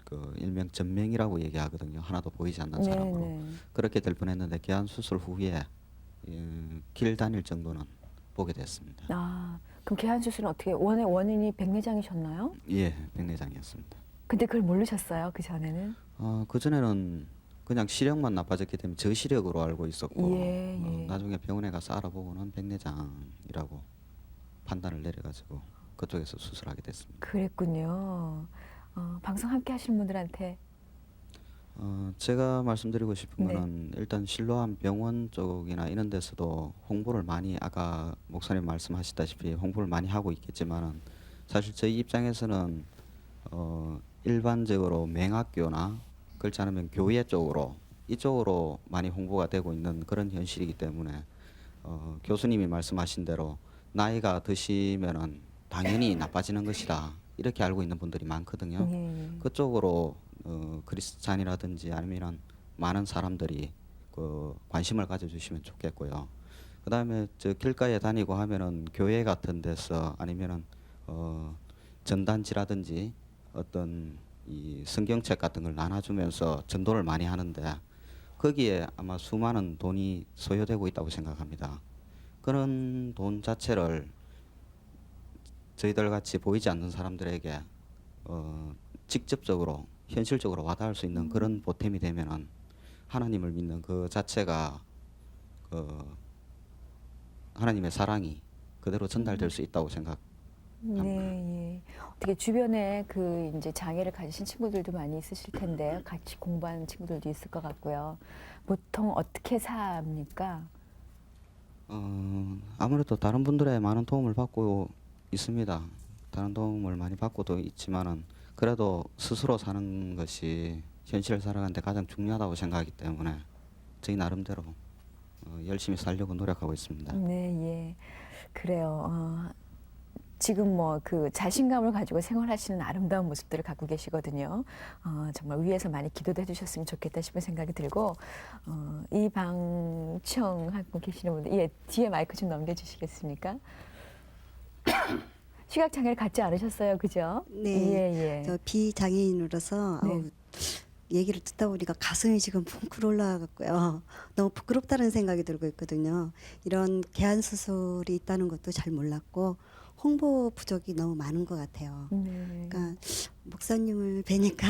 M: 그 일명 전맹이라고 얘기하거든요. 하나도 보이지 않는
F: 네,
M: 사람으로.
F: 네.
M: 그렇게 될 뻔했는데 개안 수술 후에 길 다닐 정도는 보게 됐습니다.
F: 그럼 개한 수술은 어떻게 원인이 백내장이셨나요?
M: 예, 백내장이었습니다.
F: 근데 그걸 모르셨어요 그 전에는?
M: 그 전에는 그냥 시력만 나빠졌기 때문에 저시력으로 알고 있었고
F: 예, 예.
M: 나중에 병원에 가서 알아보고는 백내장이라고 판단을 내려가지고 그쪽에서 수술하게 됐습니다.
F: 그랬군요. 방송 함께 하시는 분들한테
M: 제가 말씀드리고 싶은
F: 네.
M: 거는 일단 실로암 병원 쪽이나 이런 데서도 홍보를 많이 아까 목사님 말씀하시다시피 홍보를 많이 하고 있겠지만은 사실 저희 입장에서는 일반적으로 맹학교나 그렇지 않으면 교회 쪽으로 이쪽으로 많이 홍보가 되고 있는 그런 현실이기 때문에 교수님이 말씀하신 대로 나이가 드시면은 당연히 나빠지는 것이다 이렇게 알고 있는 분들이 많거든요.
F: 예.
M: 그쪽으로 크리스찬이라든지 아니면 많은 사람들이 그 관심을 가져주시면 좋겠고요. 그 다음에 저 길가에 다니고 하면은 교회 같은 데서 아니면은 전단지라든지 어떤 이 성경책 같은 걸 나눠주면서 전도를 많이 하는데 거기에 아마 수많은 돈이 소요되고 있다고 생각합니다. 그런 돈 자체를 저희들 같이 보이지 않는 사람들에게 직접적으로 현실적으로 와닿을 수 있는 그런 보탬이 되면은 하나님을 믿는 그 자체가 하나님의 사랑이 그대로 전달될 수 있다고 생각합니다.
F: 네, 예. 어떻게 주변에 그 이제 장애를 가지신 친구들도 많이 있으실 텐데 같이 공부하는 친구들도 있을 것 같고요. 보통 어떻게 삽니까?
M: 아무래도 다른 분들의 많은 도움을 받고 있습니다. 다른 도움을 많이 받고도 있지만은 그래도 스스로 사는 것이 현실을 살아가는데 가장 중요하다고 생각하기 때문에 저희 나름대로 열심히 살려고 노력하고 있습니다.
F: 네, 예. 그래요. 지금 뭐 그 자신감을 가지고 생활하시는 아름다운 모습들을 갖고 계시거든요. 정말 위에서 많이 기도도 해주셨으면 좋겠다 싶은 생각이 들고 이 방청하고 계시는 분들, 예, 뒤에 마이크 좀 넘겨주시겠습니까? 시각 장애를 갖지 않으셨어요, 그죠?
N: 네.
F: 예, 예.
N: 저 비장애인으로서
F: 네.
N: 얘기를 듣다 보니까 가슴이 지금 붕클 올라갔고요. 너무 부끄럽다는 생각이 들고 있거든요. 이런 개안 수술이 있다는 것도 잘 몰랐고 홍보 부족이 너무 많은 것 같아요.
F: 네.
N: 그러니까 목사님을 뵈니까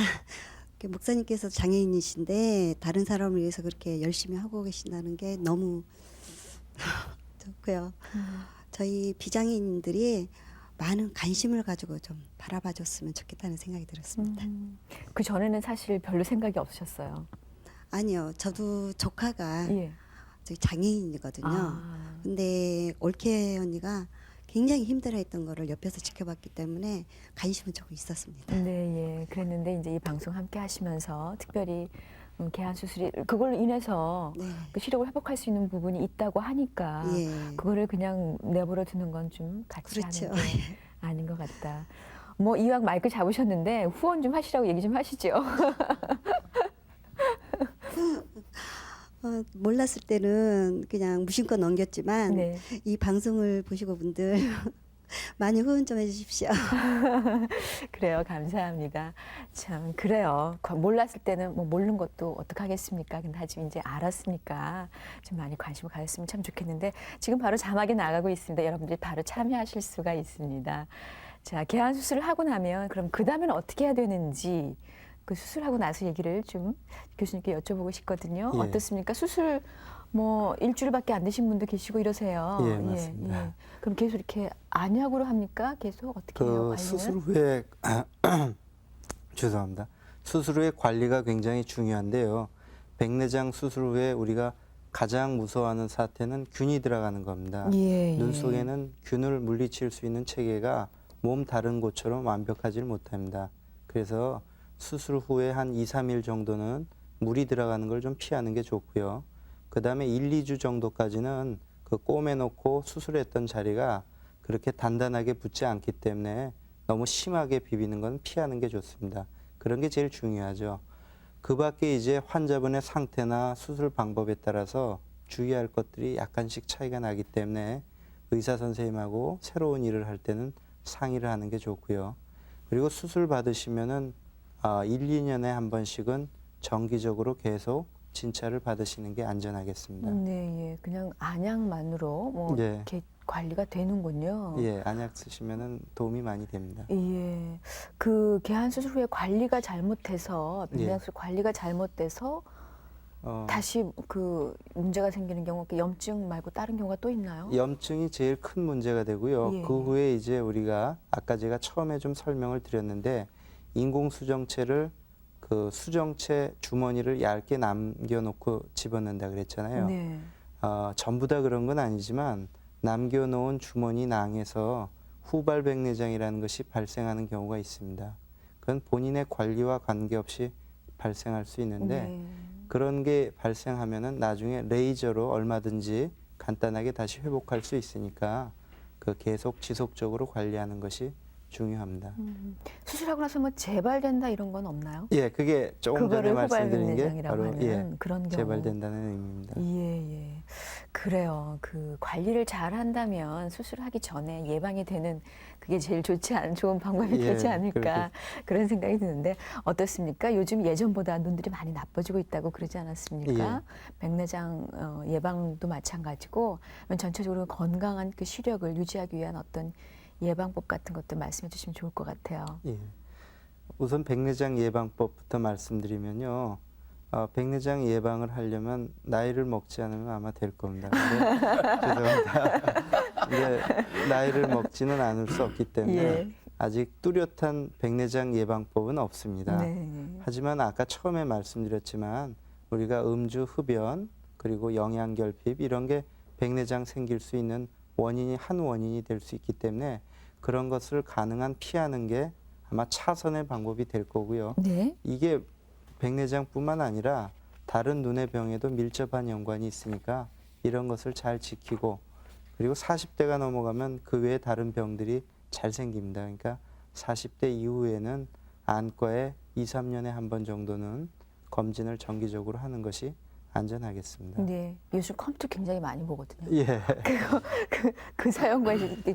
N: 목사님께서 장애인이신데 다른 사람을 위해서 그렇게 열심히 하고 계신다는 게 너무 좋고요. 저희 비장애인들이 많은 관심을 가지고 좀 바라봐 줬으면 좋겠다는 생각이 들었습니다.
F: 그 전에는 사실 별로 생각이 없으셨어요.
N: 아니요. 저도 조카가
F: 예.
N: 저희 장애인이거든요. 근데 올케 언니가 굉장히 힘들어했던 거를 옆에서 지켜봤기 때문에 관심은 조금 있었습니다.
F: 네, 예. 그랬는데 이제 이 방송 함께 하시면서 특별히 개안 수술이 그걸로 인해서
N: 네.
F: 그 시력을 회복할 수 있는 부분이 있다고 하니까
N: 예.
F: 그거를 그냥 내버려 두는 건 좀 같지
N: 그렇죠.
F: 않은 게 아닌 것 같다. 뭐 이왕 마이크 잡으셨는데 후원 좀 하시라고 얘기 좀 하시죠.
N: 몰랐을 때는 그냥 무심코 넘겼지만
F: 네.
N: 이 방송을 보시고 분들 많이 후원 좀 해주십시오.
F: 그래요. 감사합니다. 참 그래요. 몰랐을 때는 뭐 모르는 것도 어떡하겠습니까? 근데 하지만 이제 알았으니까 좀 많이 관심을 가졌으면 참 좋겠는데 지금 바로 자막이 나가고 있습니다. 여러분들이 바로 참여하실 수가 있습니다. 자, 개안 수술을 하고 나면 그럼 그 다음에는 어떻게 해야 되는지 그 수술하고 나서 얘기를 좀 교수님께 여쭤보고 싶거든요.
H: 예.
F: 어떻습니까? 수술 뭐 일주일밖에 안 되신 분도 계시고 이러세요.
H: 예, 맞습니다.
F: 그럼 계속 이렇게 안약으로 합니까? 계속 어떻게 해요? 관리는?
H: 수술 후에 죄송합니다. 수술 후에 관리가 굉장히 중요한데요. 백내장 수술 후에 우리가 가장 무서워하는 사태는 균이 들어가는 겁니다.
F: 예,
H: 눈
F: 예.
H: 속에는 균을 물리칠 수 있는 체계가 몸 다른 곳처럼 완벽하지 못합니다. 그래서 수술 후에 한 2, 3일 정도는 물이 들어가는 걸 좀 피하는 게 좋고요. 그 다음에 1, 2주 정도까지는 그 꼬매놓고 수술했던 자리가 그렇게 단단하게 붙지 않기 때문에 너무 심하게 비비는 건 피하는 게 좋습니다. 그런 게 제일 중요하죠. 그 밖에 이제 환자분의 상태나 수술 방법에 따라서 주의할 것들이 약간씩 차이가 나기 때문에 의사 선생님하고 새로운 일을 할 때는 상의를 하는 게 좋고요. 그리고 수술 받으시면은 1, 2년에 한 번씩은 정기적으로 계속 진찰을 받으시는 게 안전하겠습니다.
F: 네, 예. 그냥 안약만으로 뭐
H: 예.
F: 이렇게 관리가 되는군요.
H: 예, 안약 쓰시면은 도움이 많이 됩니다.
F: 예. 그 개안 수술 후에 관리가 잘못해서 백내장 수술 관리가 잘못돼서 다시 그 문제가 생기는 경우, 그 염증 말고 다른 경우가 또 있나요?
H: 염증이 제일 큰 문제가 되고요.
F: 예.
H: 그 후에 이제 우리가 아까 제가 처음에 좀 설명을 드렸는데 인공 수정체를 그 수정체 주머니를 얇게 남겨놓고 집어넣는다 그랬잖아요.
F: 네.
H: 전부 다 그런 건 아니지만 남겨놓은 주머니 낭에서 후발 백내장이라는 것이 발생하는 경우가 있습니다. 그건 본인의 관리와 관계없이 발생할 수 있는데
F: 네.
H: 그런 게 발생하면은 나중에 레이저로 얼마든지 간단하게 다시 회복할 수 있으니까 그 계속 지속적으로 관리하는 것이 중요합니다.
F: 수술하고 나서 뭐 재발된다 이런 건 없나요?
H: 예, 그게 조금 전에
F: 그거를
H: 말씀드린 게
F: 후발백내장이라고
H: 바로
F: 하는 그런 경우.
H: 재발된다는 의미입니다.
F: 예, 예. 그래요. 그 관리를 잘 한다면 수술하기 전에 예방이 되는 그게 제일 좋은 방법이
H: 예,
F: 되지 않을까 그런 생각이 드는데 어떻습니까? 요즘 예전보다 눈들이 많이 나빠지고 있다고 그러지 않았습니까? 백내장 예방도 마찬가지고 전체적으로 건강한 그 시력을 유지하기 위한 어떤 예방법 같은 것도 말씀해 주시면 좋을 것 같아요.
H: 예. 우선 백내장 예방법부터 말씀드리면요. 백내장 예방을 하려면 나이를 먹지 않으면 아마 될 겁니다. 근데, 죄송합니다. 근데 나이를 먹지는 않을 수 없기 때문에
F: 예.
H: 아직 뚜렷한 백내장 예방법은 없습니다.
F: 네.
H: 하지만 아까 처음에 말씀드렸지만 우리가 음주, 흡연, 그리고 영양결핍 이런 게 백내장 생길 수 있는 한 원인이 될 수 있기 때문에 그런 것을 가능한 피하는 게 아마 차선의 방법이 될 거고요.
F: 네.
H: 이게 백내장뿐만 아니라 다른 눈의 병에도 밀접한 연관이 있으니까 이런 것을 잘 지키고 그리고 40대가 넘어가면 그 외에 다른 병들이 잘 생깁니다. 그러니까 40대 이후에는 안과에 2, 3년에 한 번 정도는 검진을 정기적으로 하는 것이 안전하겠습니다.
F: 네, 요즘 컴퓨터 굉장히 많이 보거든요.
H: 예.
F: 그 사용과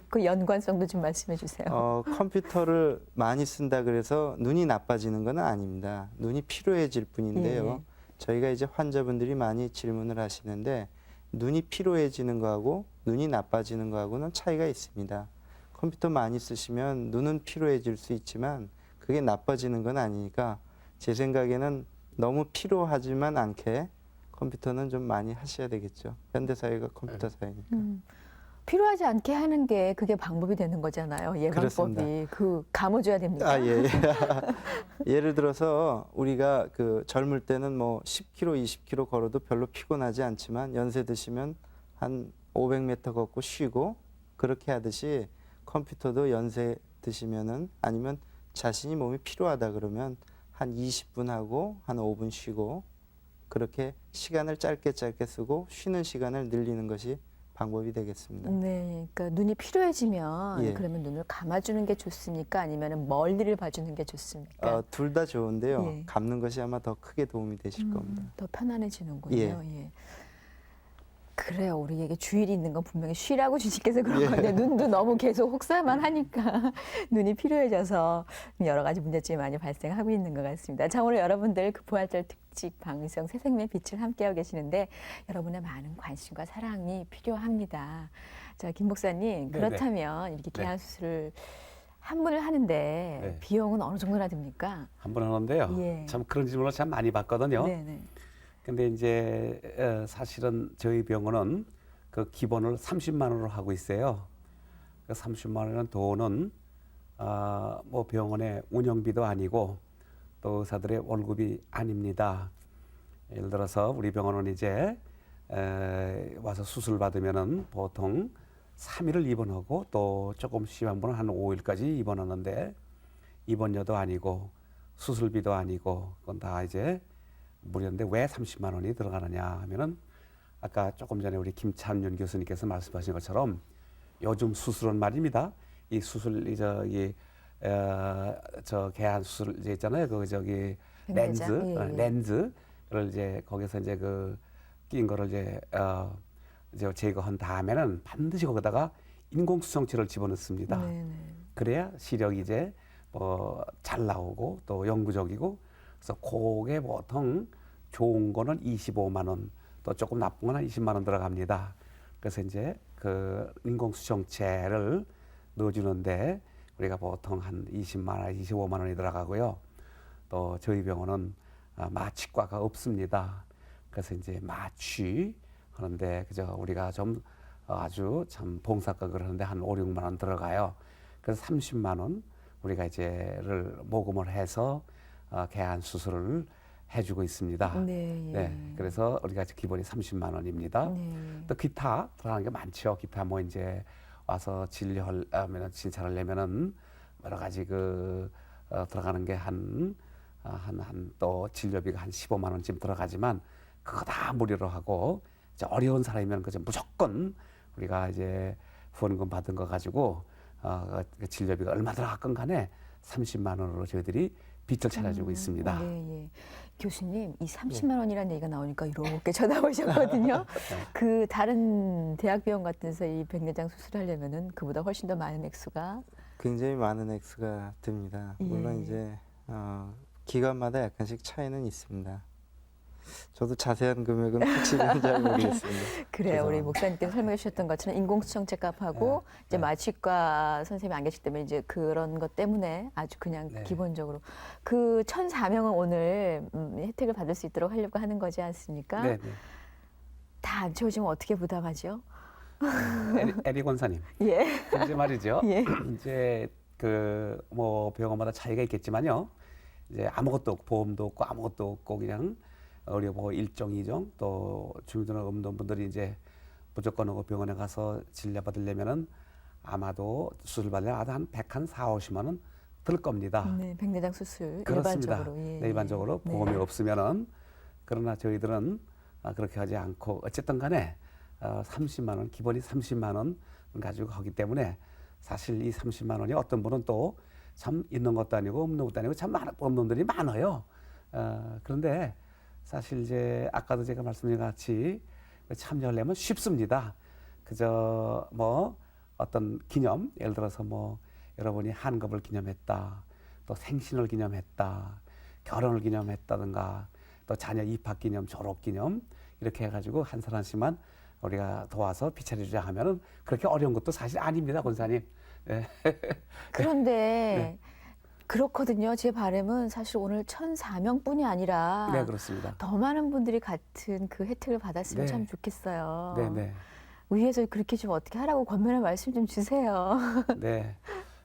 F: 그 연관성도 좀 말씀해 주세요.
H: 컴퓨터를 많이 쓴다 그래서 눈이 나빠지는 건 아닙니다. 눈이 피로해질 뿐인데요.
F: 예.
H: 저희가 이제 환자분들이 많이 질문을 하시는데 눈이 피로해지는 거하고 눈이 나빠지는 거하고는 차이가 있습니다. 컴퓨터 많이 쓰시면 눈은 피로해질 수 있지만 그게 나빠지는 건 아니니까 제 생각에는 너무 피로하지만 않게 컴퓨터는 좀 많이 하셔야 되겠죠. 현대사회가 컴퓨터 사회니까.
F: 필요하지 않게 하는 게 그게 방법이 되는 거잖아요. 예방법이.
H: 그렇습니다.
F: 그 감아줘야 됩니까?
H: 예. 예를 들어서 우리가 그 젊을 때는 뭐 10km, 20km 걸어도 별로 피곤하지 않지만 연세 드시면 한 500m 걷고 쉬고 그렇게 하듯이 컴퓨터도 연세 드시면은 아니면 자신이 몸이 피로하다 그러면 한 20분 하고 한 5분 쉬고 그렇게 시간을 짧게 쓰고 쉬는 시간을 늘리는 것이 방법이 되겠습니다.
F: 네, 그러니까 눈이 필요해지면
H: 예.
F: 그러면 눈을 감아주는 게 좋습니까? 아니면 멀리를 봐주는 게 좋습니까?
H: 둘 다 좋은데요.
F: 예.
H: 감는 것이 아마 더 크게 도움이 되실 겁니다.
F: 더 편안해지는군요.
H: 예.
F: 예. 그래요. 우리에게 주일이 있는 건 분명히 쉬라고 주님께서 그런
H: 예.
F: 건데 눈도 너무 계속 혹사만 하니까 눈이 필요해져서 여러 가지 문제점이 많이 발생하고 있는 것 같습니다. 자, 오늘 여러분들 그 부활절 특집 방송 새생명의 빛을 함께하고 계시는데 여러분의 많은 관심과 사랑이 필요합니다. 자, 김 목사님, 그렇다면 이렇게
G: 네.
F: 개안 수술을 한 분을 하는데
G: 네.
F: 비용은 어느 정도나 듭니까?
G: 한 번 하는데요.
F: 예.
G: 참 그런 질문을 참 많이 받거든요.
F: 네네.
G: 근데 이제 사실은 저희 병원은 그 기본을 30만 원으로 하고 있어요. 그 30만 원이라는 돈은 뭐 병원의 운영비도 아니고 또 의사들의 월급이 아닙니다. 예를 들어서 우리 병원은 이제 와서 수술 받으면은 보통 3일을 입원하고 또 조금 심한 분은 한 5일까지 입원하는데 입원료도 아니고 수술비도 아니고 그건 다 이제 무료인데 왜 30만 원이 들어가느냐 하면은 아까 조금 전에 우리 김찬윤 교수님께서 말씀하신 것처럼 요즘 수술은 말입니다. 이 수술 저 개안 수술 이제 있잖아요. 그 저기 렌즈 렌즈를 이제 거기서 이제 그 낀 거를 이제 제거한 다음에는 반드시 거기다가 인공수정체를 집어넣습니다.
F: 네네.
G: 그래야 시력이 이제 잘 나오고 또 영구적이고 그래서 그게 보통 좋은 거는 25만 원, 또 조금 나쁜 거는 20만 원 들어갑니다. 그래서 이제 그 인공수정체를 넣어주는데 우리가 보통 한 20만 원, 25만 원이 들어가고요. 또 저희 병원은 마취과가 없습니다. 그래서 이제 마취 하는데 그저 우리가 좀 아주 참 봉사각을 하는데 한 5, 6만 원 들어가요. 그래서 30만 원 우리가 이제를 모금을 해서 개안 수술을 해주고 있습니다.
F: 네, 예.
G: 네, 그래서 우리가 기본이 30만 원입니다.
F: 네.
G: 또 기타 들어가는 게 많죠. 기타 뭐 이제 와서 진료하면 진찰을 내면은 여러 가지 들어가는 게 또 진료비가 한 15만 원쯤 들어가지만 그거 다 무료로 하고 이제 어려운 사람이면 그저 무조건 우리가 이제 후원금 받은 거 가지고 그 진료비가 얼마 들어갔건 간에 30만 원으로 저희들이 빛을 차려주고 있습니다.
F: 네, 예. 교수님, 이 30만 원이라는 얘기가 나오니까 이렇게 쳐다보셨거든요. 그 다른 대학병원 같은 데서 이 백내장 수술하려면은 그보다 훨씬 더 많은 액수가
H: 굉장히 많은 액수가 듭니다.
F: 예.
H: 물론 이제 기관마다 약간씩 차이는 있습니다. 저도 자세한 금액은 확실히 잘 모르겠습니다.
F: 그래요. 우리 목사님께서 설명해 주셨던 것처럼 인공수정체 값하고 이제 마취과 선생님이 안 계시기 때문에 이제 그런 것 때문에 아주 그냥 기본적으로 그 1,004명은 오늘 혜택을 받을 수 있도록 하려고 하는 거지 않습니까?
G: 네.
F: 다 안 채워지면 어떻게 부담하죠?
G: 에리 권사님.
F: 예.
G: 이제 말이죠.
F: 예.
G: 이제 뭐 병원마다 차이가 있겠지만요. 이제 아무것도 없고 보험도 없고 아무것도 없고 그냥 우리 뭐 1종, 2종 또 주민등록 없는 분들이 이제 무조건 병원에 가서 진료 받으려면은 아마도 수술 받으려면 한 100한 50만 원 들 겁니다.
F: 네, 백내장 수술
G: 그렇습니다.
F: 일반적으로.
G: 네, 일반적으로 보험이 없으면은 그러나 저희들은 그렇게 하지 않고 어쨌든 간에 30만 원 기본이 30만 원 가지고 하기 때문에 사실 이 30만 원이 어떤 분은 또 참 있는 것도 아니고 없는 것도 아니고 참 없는 분들이 많아요. 그런데 사실 이제 아까도 제가 말씀드린 것 같이 참여하려면 쉽습니다. 그저 뭐 어떤 기념, 예를 들어서 뭐 여러분이 한갑을 기념했다, 또 생신을 기념했다, 결혼을 기념했다든가, 또 자녀 입학 기념, 졸업 기념 이렇게 해가지고 한 사람씩만 우리가 도와서 비춰주자 하면은 그렇게 어려운 것도 사실 아닙니다, 권사님. 네.
F: 그런데 그렇거든요. 제 바람은 사실 오늘 1,004명뿐이 아니라
G: 네, 그렇습니다.
F: 더 많은 분들이 같은 그 혜택을 받았으면 참 좋겠어요.
G: 네.
F: 위에서 그렇게 좀 어떻게 하라고 권면의 말씀 좀 주세요.
G: 네.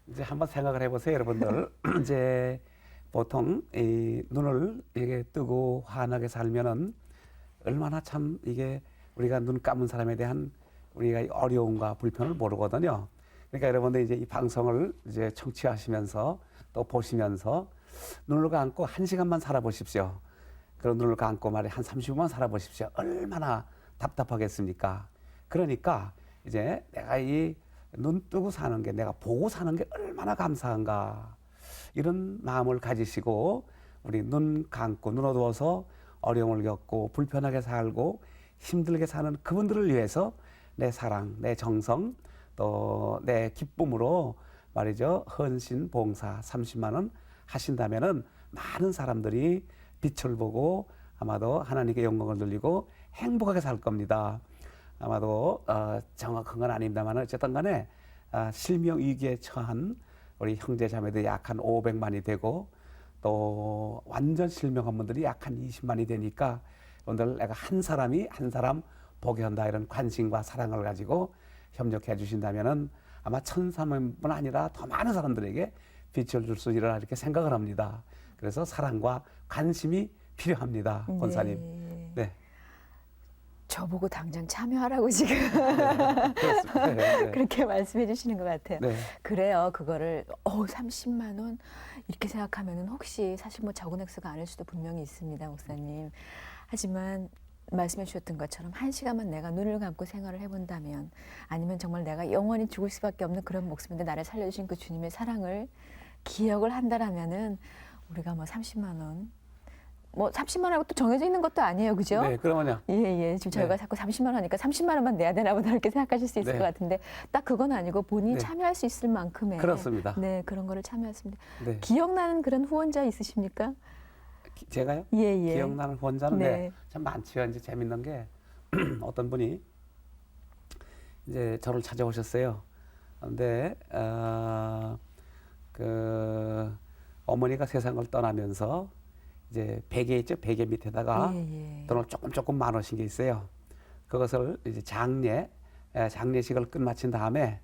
G: 이제 한번 생각을 해보세요, 여러분들. 이제 보통 이 눈을 이게 뜨고 환하게 살면은 얼마나 참 이게 우리가 눈 감은 사람에 대한 우리가 어려움과 불편을 모르거든요. 그러니까 여러분들 이제 이 방송을 이제 청취하시면서 또 보시면서 눈을 감고 1시간만 살아보십시오. 그런 눈을 감고 말이 한 30분만 살아보십시오. 얼마나 답답하겠습니까? 그러니까 이제 내가 이 눈 뜨고 사는 게 내가 보고 사는 게 얼마나 감사한가 이런 마음을 가지시고 우리 눈 감고 눈 어두워서 어려움을 겪고 불편하게 살고 힘들게 사는 그분들을 위해서 내 사랑, 내 정성, 또 내 기쁨으로 말이죠. 헌신, 봉사 30만 원 하신다면은 많은 사람들이 빛을 보고 아마도 하나님께 영광을 돌리고 행복하게 살 겁니다. 아마도 정확한 건 아닙니다만 어쨌든 간에 실명 위기에 처한 우리 형제 자매들이 약 한 500만이 되고 또 완전 실명한 분들이 약 한 20만이 되니까 오늘 내가 한 사람이 한 사람 보게 한다 이런 관심과 사랑을 가지고 협력해 주신다면은 아마 1,300분 아니라 더 많은 사람들에게 빛을 줄 수 있으리라 이렇게 생각을 합니다. 그래서 사랑과 관심이 필요합니다, 권사님. 네.
F: 저보고 당장 참여하라고 지금
G: 그렇습니다. 네.
F: 그렇게 말씀해 주시는 것 같아요.
G: 네.
F: 그래요. 그거를 30만 원 이렇게 생각하면은 혹시 사실 뭐 적은 액수가 아닐 수도 분명히 있습니다, 목사님. 하지만 말씀해 주셨던 것처럼 1시간만 내가 눈을 감고 생활을 해본다면 아니면 정말 내가 영원히 죽을 수밖에 없는 그런 목숨인데 나를 살려주신 그 주님의 사랑을 기억을 한다라면은 우리가 뭐 30만 원 뭐 30만 원하고 또 정해져 있는 것도 아니에요, 그죠?
G: 네, 그러면요.
F: 예. 지금 저희가 자꾸 30만 원이니까 30만 원만 내야 되나 보다 이렇게 생각하실 수 있을 것 같은데 딱 그건 아니고 본인이 참여할 수 있을 만큼의
G: 그렇습니다.
F: 네, 그런 거를 참여했습니다.
G: 네.
F: 기억나는 그런 후원자 있으십니까?
G: 제가요?
F: 예.
G: 기억나는 후원자는
F: 네.
G: 참 많지요. 이제 재밌는 게 어떤 분이 이제 저를 찾아오셨어요. 근데 그 어머니가 세상을 떠나면서 이제 베개 있죠. 베개 밑에다가 돈을 조금 나누신 게 있어요. 그것을 이제 장례식을 끝마친 다음에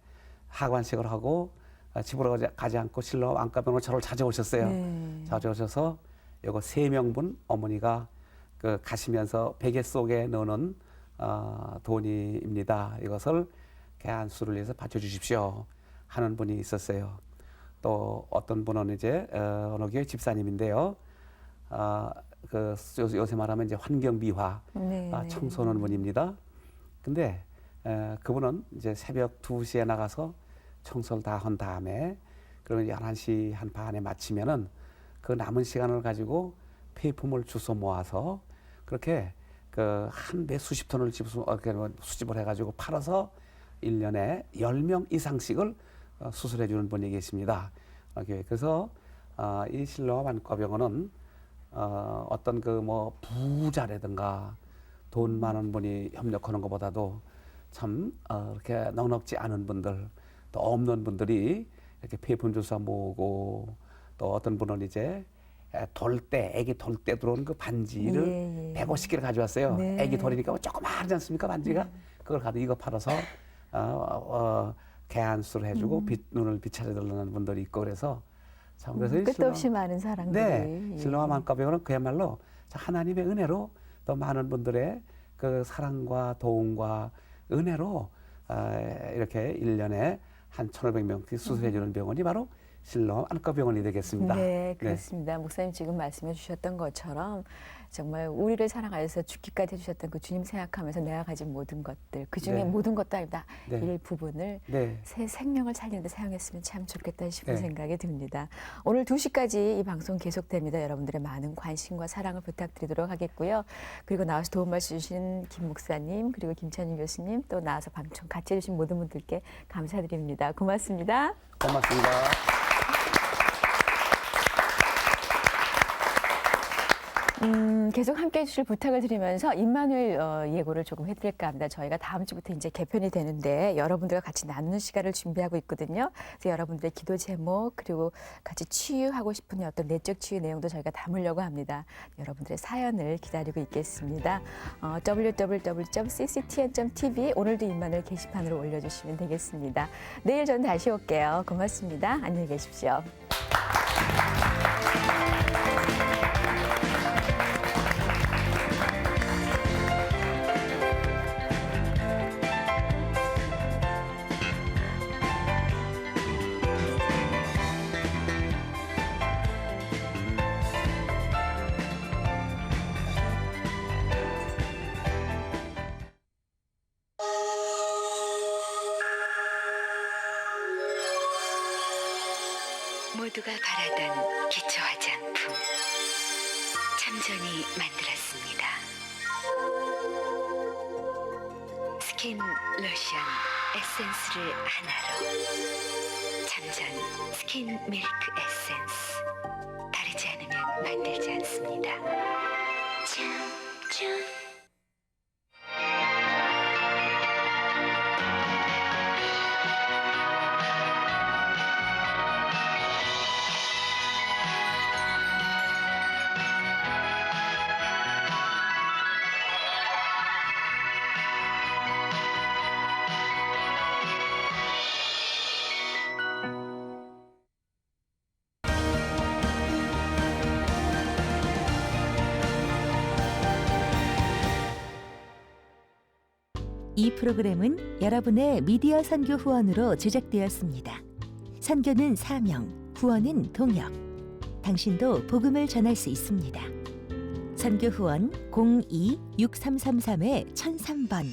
G: 하관식을 하고 집으로 가지 않고 실로 안가병으로 저를 찾아오셨어요. 찾아오셔서 요거 3명분 어머니가 그 가시면서 베개 속에 넣는 돈입니다. 이것을 개안수를 위해서 바쳐주십시오 하는 분이 있었어요. 또 어떤 분은 이제 어느 교회 집사님인데요. 그 요새 말하면 이제 환경미화 청소년 분입니다. 근데 그분은 이제 새벽 2시에 나가서 청소를 다 한 다음에 그러면 11시 한 반에 마치면은 그 남은 시간을 가지고 폐품을 주워 모아서 그렇게 그 한 배 수십 톤을 수집을 해가지고 팔아서 1년에 10명 이상씩을 수술해 주는 분이 계십니다. 그래서 이 실로암 안과병원은 어떤 그 뭐 부자라든가 돈 많은 분이 협력하는 것보다도 참 이렇게 넉넉지 않은 분들 또 없는 분들이 이렇게 폐품 주사 모으고 또 어떤 분은 이제 애기 돌대 들어오는 그 반지를 150개를 가져왔어요. 애기 돌이니까 조그마하지 않습니까 반지가? 그걸 가지고 이거 팔아서 개안수를 해주고 눈을 비차려달라는 분들이 있고 그래서 참 그래서
F: 끝도 없이 많은 사람들이.
G: 네, 실로암 안과병원은 그야말로 하나님의 은혜로 또 많은 분들의 그 사랑과 도움과 은혜로 이렇게 1년에 한 1,500명 수술해 주는 병원이 바로 실로암 안과병원이 되겠습니다.
F: 네, 그렇습니다. 목사님 지금 말씀해 주셨던 것처럼 정말 우리를 사랑하셔서 죽기까지 해주셨던 그 주님 생각하면서 내가 가진 모든 것들 그중에 모든 것도 아니다. 일부분을 새 생명을 살리는 데 사용했으면 참 좋겠다 싶은 생각이 듭니다. 오늘 2시까지 이 방송 계속됩니다. 여러분들의 많은 관심과 사랑을 부탁드리도록 하겠고요. 그리고 나와서 도움 말씀 주신 김 목사님 그리고 김찬윤 교수님 또 나와서 방송 같이 해주신 모든 분들께 감사드립니다. 고맙습니다.
G: 고맙습니다.
F: 계속 함께해 주실 부탁을 드리면서 임마누엘 예고를 조금 해드릴까 합니다. 저희가 다음 주부터 이제 개편이 되는데 여러분들과 같이 나누는 시간을 준비하고 있거든요. 그래서 여러분들의 기도 제목 그리고 같이 치유하고 싶은 어떤 내적 치유 내용도 저희가 담으려고 합니다. 여러분들의 사연을 기다리고 있겠습니다. www.cctn.tv 오늘도 임마누엘 게시판으로 올려주시면 되겠습니다. 내일 전 다시 올게요. 고맙습니다. 안녕히 계십시오.
D: 모두가 바라던 기초 화장품 참전이 만들었습니다. 스킨, 로션, 에센스를 하나로 참전 스킨 밀크 에센스. 다르지 않으면 만들지 않습니다. 참전.
O: 이 프로그램은 여러분의 미디어 선교 후원으로 제작되었습니다. 선교는 사명, 후원은 동역. 당신도 복음을 전할 수 있습니다. 선교 후원 02-6333-1003번.